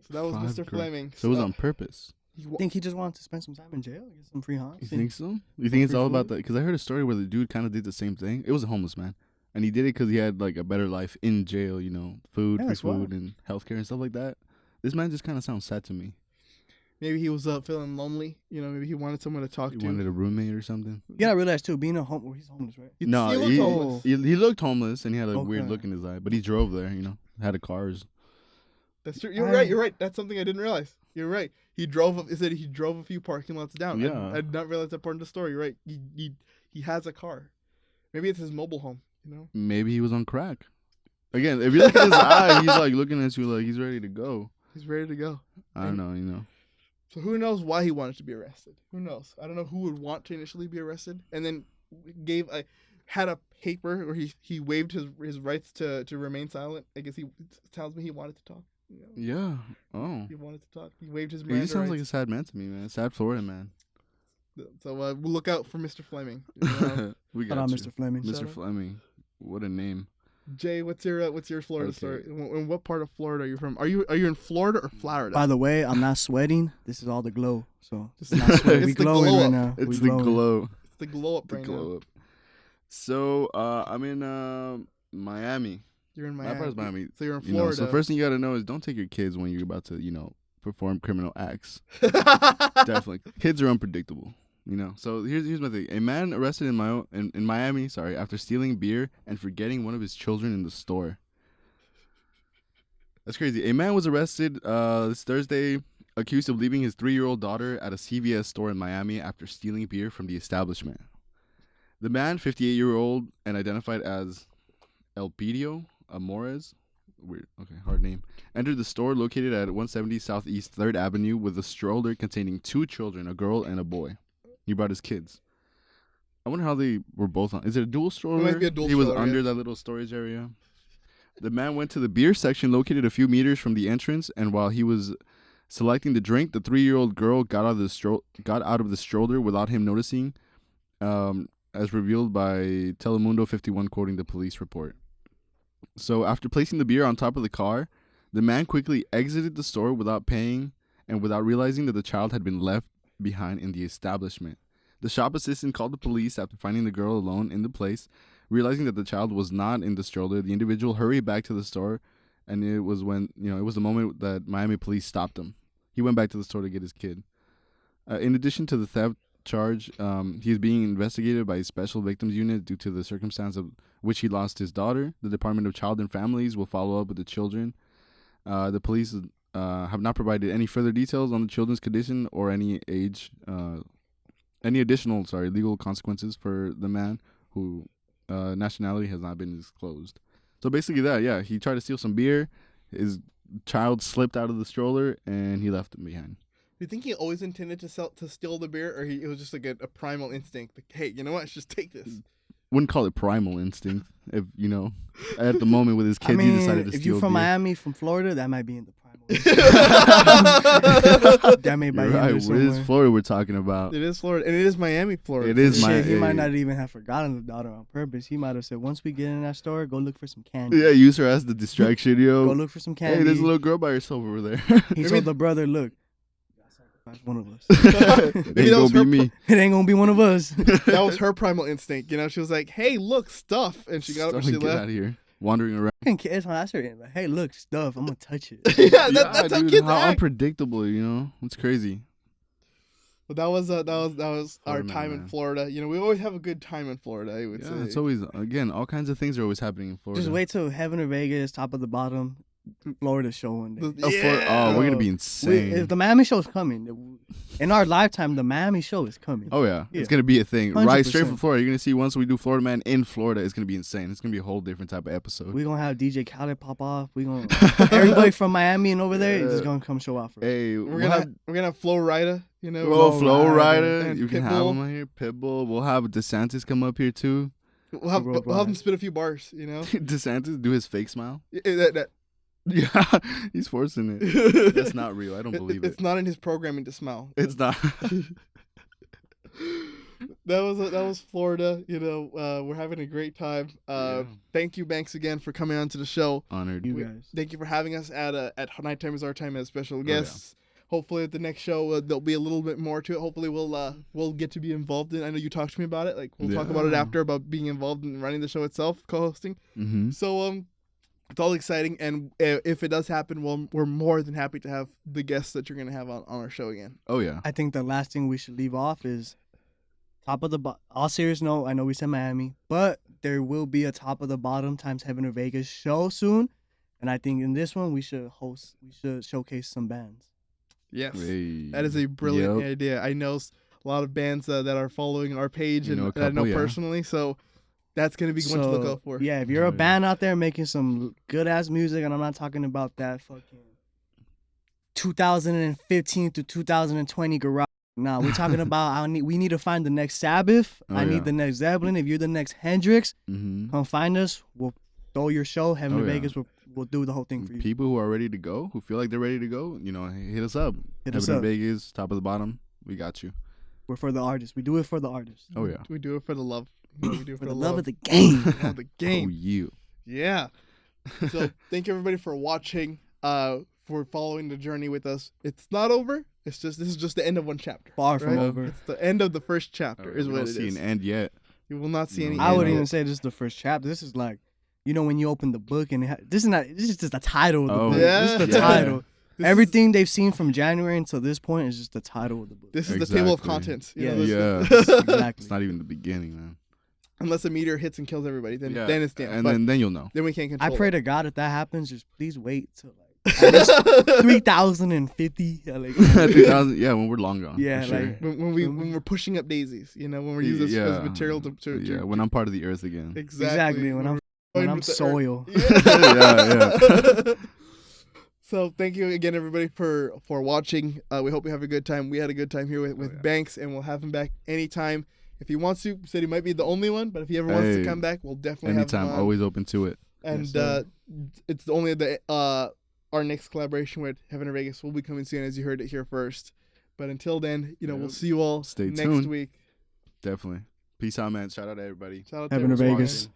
So that was Mr. Fleming. So it was on purpose. I think he just wanted to spend some time in jail, get some free haunts. You think so? You think it's all about that? Because I heard a story where the dude kind of did the same thing. It was a homeless man. And he did it because he had like a better life in jail, you know, food, free food, and healthcare and stuff like that. This man just kind of sounds sad to me. Maybe he was feeling lonely. You know, maybe he wanted someone to talk to. He wanted a roommate or something. You gotta realize too, being a he's homeless, right? He looked homeless and he had a weird look in his eye, but he drove there. You know, had a car. That's true. You're right. That's something I didn't realize. You're right. He drove a few parking lots down. Yeah, I did not realize that part of the story. Right. He has a car. Maybe it's his mobile home. You know. Maybe he was on crack. Again, if you look at his eye, he's like looking at you like he's ready to go. He's ready to go. I don't know. You know. So who knows why he wanted to be arrested? Who knows? I don't know who would want to initially be arrested and then had a paper where he waived his rights to remain silent. I guess he tells me he wanted to talk. You know? Yeah. Oh. He wanted to talk. He waived his. He sounds like a sad man to me, man. Sad Florida man. So we'll look out for Mr. Fleming. We got Mr. Fleming. Mr. Fleming. What a name. Jay, what's your Florida story? And what part of Florida are you from? Are you in Florida or Florida? By the way, I'm not sweating. This is all the glow. So it's not sweating. We glowing right now. It's the glow. It's the glow up right now. So I'm in Miami. You're in Miami. My part's Miami. So you're in Florida. You know, so first thing you gotta know is don't take your kids when you're about to, perform criminal acts. Definitely, kids are unpredictable. You know, so here's my thing. A man arrested in Miami, after stealing beer and forgetting one of his children in the store. That's crazy. A man was arrested this Thursday, accused of leaving his 3-year-old daughter at a CVS store in Miami after stealing beer from the establishment. The man, 58-year-old and identified as Elpidio Amores, weird, okay, hard name, entered the store located at 170 Southeast 3rd Avenue with a stroller containing 2 children, a girl and a boy. He brought his kids. I wonder how they were both on. Is it a dual stroller? It might be a dual he was stroller, under that little storage area. The man went to the beer section located a few meters from the entrance, and while he was selecting the drink, the 3-year-old girl got out of the stroller without him noticing, as revealed by Telemundo 51, quoting the police report. So after placing the beer on top of the car, the man quickly exited the store without paying and without realizing that the child had been left behind in the establishment. The shop assistant called the police after finding the girl alone in the place. Realizing that the child was not in the stroller, the individual hurried back to the store, and it was the moment that Miami police stopped him. He went back to the store to get his kid. In addition to the theft charge, he is being investigated by a special victims unit due to the circumstance of which he lost his daughter. The Department of Child and Families will follow up with the children. The police have not provided any further details on the children's condition or any additional legal consequences for the man who nationality has not been disclosed. So basically he tried to steal some beer. His child slipped out of the stroller and he left him behind. Do you think he always intended to steal the beer, or it was just like a primal instinct? Like, hey, you know what? Let's just take this. Wouldn't call it primal instinct. If at the moment with his kids, he decided to steal. If you're from beer. Miami, from Florida, that might be in the primal That may buy You're him right. there What is somewhere. Florida we're talking about? It is Florida, and it is Miami, Florida. It is Shit, he my- might not even have forgotten the daughter on purpose. He might have said, once we get in that store, go look for some candy. Yeah, use her as the distraction, Go yo. look for some candy. Hey, there's a little girl by herself over there. He Maybe- told the brother, look, that's one of us. It ain't that gonna was be her me. It ain't gonna be one of us. That was her primal instinct. You know, she was like, "Hey, look, stuff," and she got up and she Get left. out of here. Wandering around. Kids, that's her. Like, hey, look, stuff. I'm gonna touch it. Yeah, that's how dude, kids how act. unpredictable, you know? It's crazy. But that was our Florida time in man. Florida. You know, we always have a good time in Florida. I would Yeah, say. it's always, again, all kinds of things are always happening in Florida. Just wait till Heaven or Vegas, top of the bottom, Florida show one day. Oh, we're gonna be insane. If the Miami show is coming, in our lifetime, the Miami show is coming. Oh yeah. Yeah. It's gonna be a thing. Right, straight 100%. from Florida. You're gonna see once we do Florida Man in Florida, it's gonna be insane. It's gonna be a whole different type of episode. We're gonna have DJ Khaled pop off. We're gonna everybody from Miami and over there is just gonna come show out for us. Hey, We're gonna have Flo Rida. You know, Flo Rida. and You can have Pitbull. him on here. Pitbull. We'll have DeSantis come up here too. We'll have him spit a few bars. You know, DeSantis do his fake smile. That- Yeah, he's forcing it. That's not real. I don't believe It's it. not in his programming to smile. It's not. That was Florida. You know, we're having a great time. Yeah. Thank you, Banks, again for coming on to the show. Honored. You guys. Thank you for having us at Nighttime is Our Time as special yeah. guests. Hopefully, at the next show, there'll be a little bit more to it. Hopefully, we'll get to be involved in. I know you talked to me about it. Like we'll talk about it Yeah. after about being involved in running the show itself, co-hosting. Mm-hmm. So it's all exciting, and if it does happen, we're more than happy to have the guests that you're gonna have on our show again. Oh yeah. I think the last thing we should leave off is top of the all serious note. I know we said Miami, but there will be a top of the bottom times Heaven or Vegas show soon, and I think in this one we should showcase some bands. Yes, Hey. that is a brilliant Yep. idea. I know a lot of bands that are following our page You and know a that I know couple, yeah. personally, so that's gonna be one to look out for. Yeah, if you're a Yeah. band out there making some good ass music, and I'm not talking about that fucking 2015 to 2020 garage. Nah, we're talking about we need to find the next Sabbath. Oh, I yeah. need the next Zeppelin. If you're the next Hendrix, Mm-hmm. come find us. We'll throw your show. Heaven Oh, or yeah. Vegas, we'll do the whole thing for you. People who are ready to go, who feel like they're ready to go, you know, hit us up. Hit us Heaven up. in Vegas, top of the bottom. We got you. We're for the artists. We do it for the artists. Oh yeah. We do it for the love. We do it For the love of the game. of the game. Oh you. Yeah. So thank you everybody for watching, for following the journey with us. It's not over. This is just the end of one chapter. Far from right? over. It's the end of the first chapter is we what don't it see is. an end yet. You will not see any. No. I end wouldn't yet. even say this is the first chapter. This is like, you know, when you open the book and this is just the title of the Oh. book. Yeah. This is the Yeah. title. This Everything they've seen from January until this point is just the title of the book. This is the table of Exactly. contents. You know, Yeah. this- Yeah. Exactly. It's not even the beginning, man. Unless a meteor hits and kills everybody, then Yeah. then it's damn. And But then you'll know. then we can't I control. pray it. to God if that happens, just please wait till like 3050. Yeah, like, 2000, yeah, when we're long gone. Yeah, for sure. like- when we're pushing up daisies, you know, when we're using this as material to yeah, when I'm part of the earth again. exactly when I'm going when I'm with the earth. soil. Yeah. So thank you again, everybody, for watching. We hope you have a good time. We had a good time here with yeah. Banks, and we'll have him back anytime if he wants to. He said he might be the only one, but if he ever wants to Hey, come back, we'll definitely Anytime, have him on. always open to it. And Yes, sir. it's only our next collaboration with Heaven or Vegas will be coming soon, as you heard it here first. But until then, we'll Yep. see you all Stay next tuned. week. Definitely. Peace out, man. Shout out to everybody. Shout out to Heaven or everyone Vegas. watching.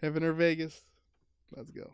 Heaven or Vegas. Let's go.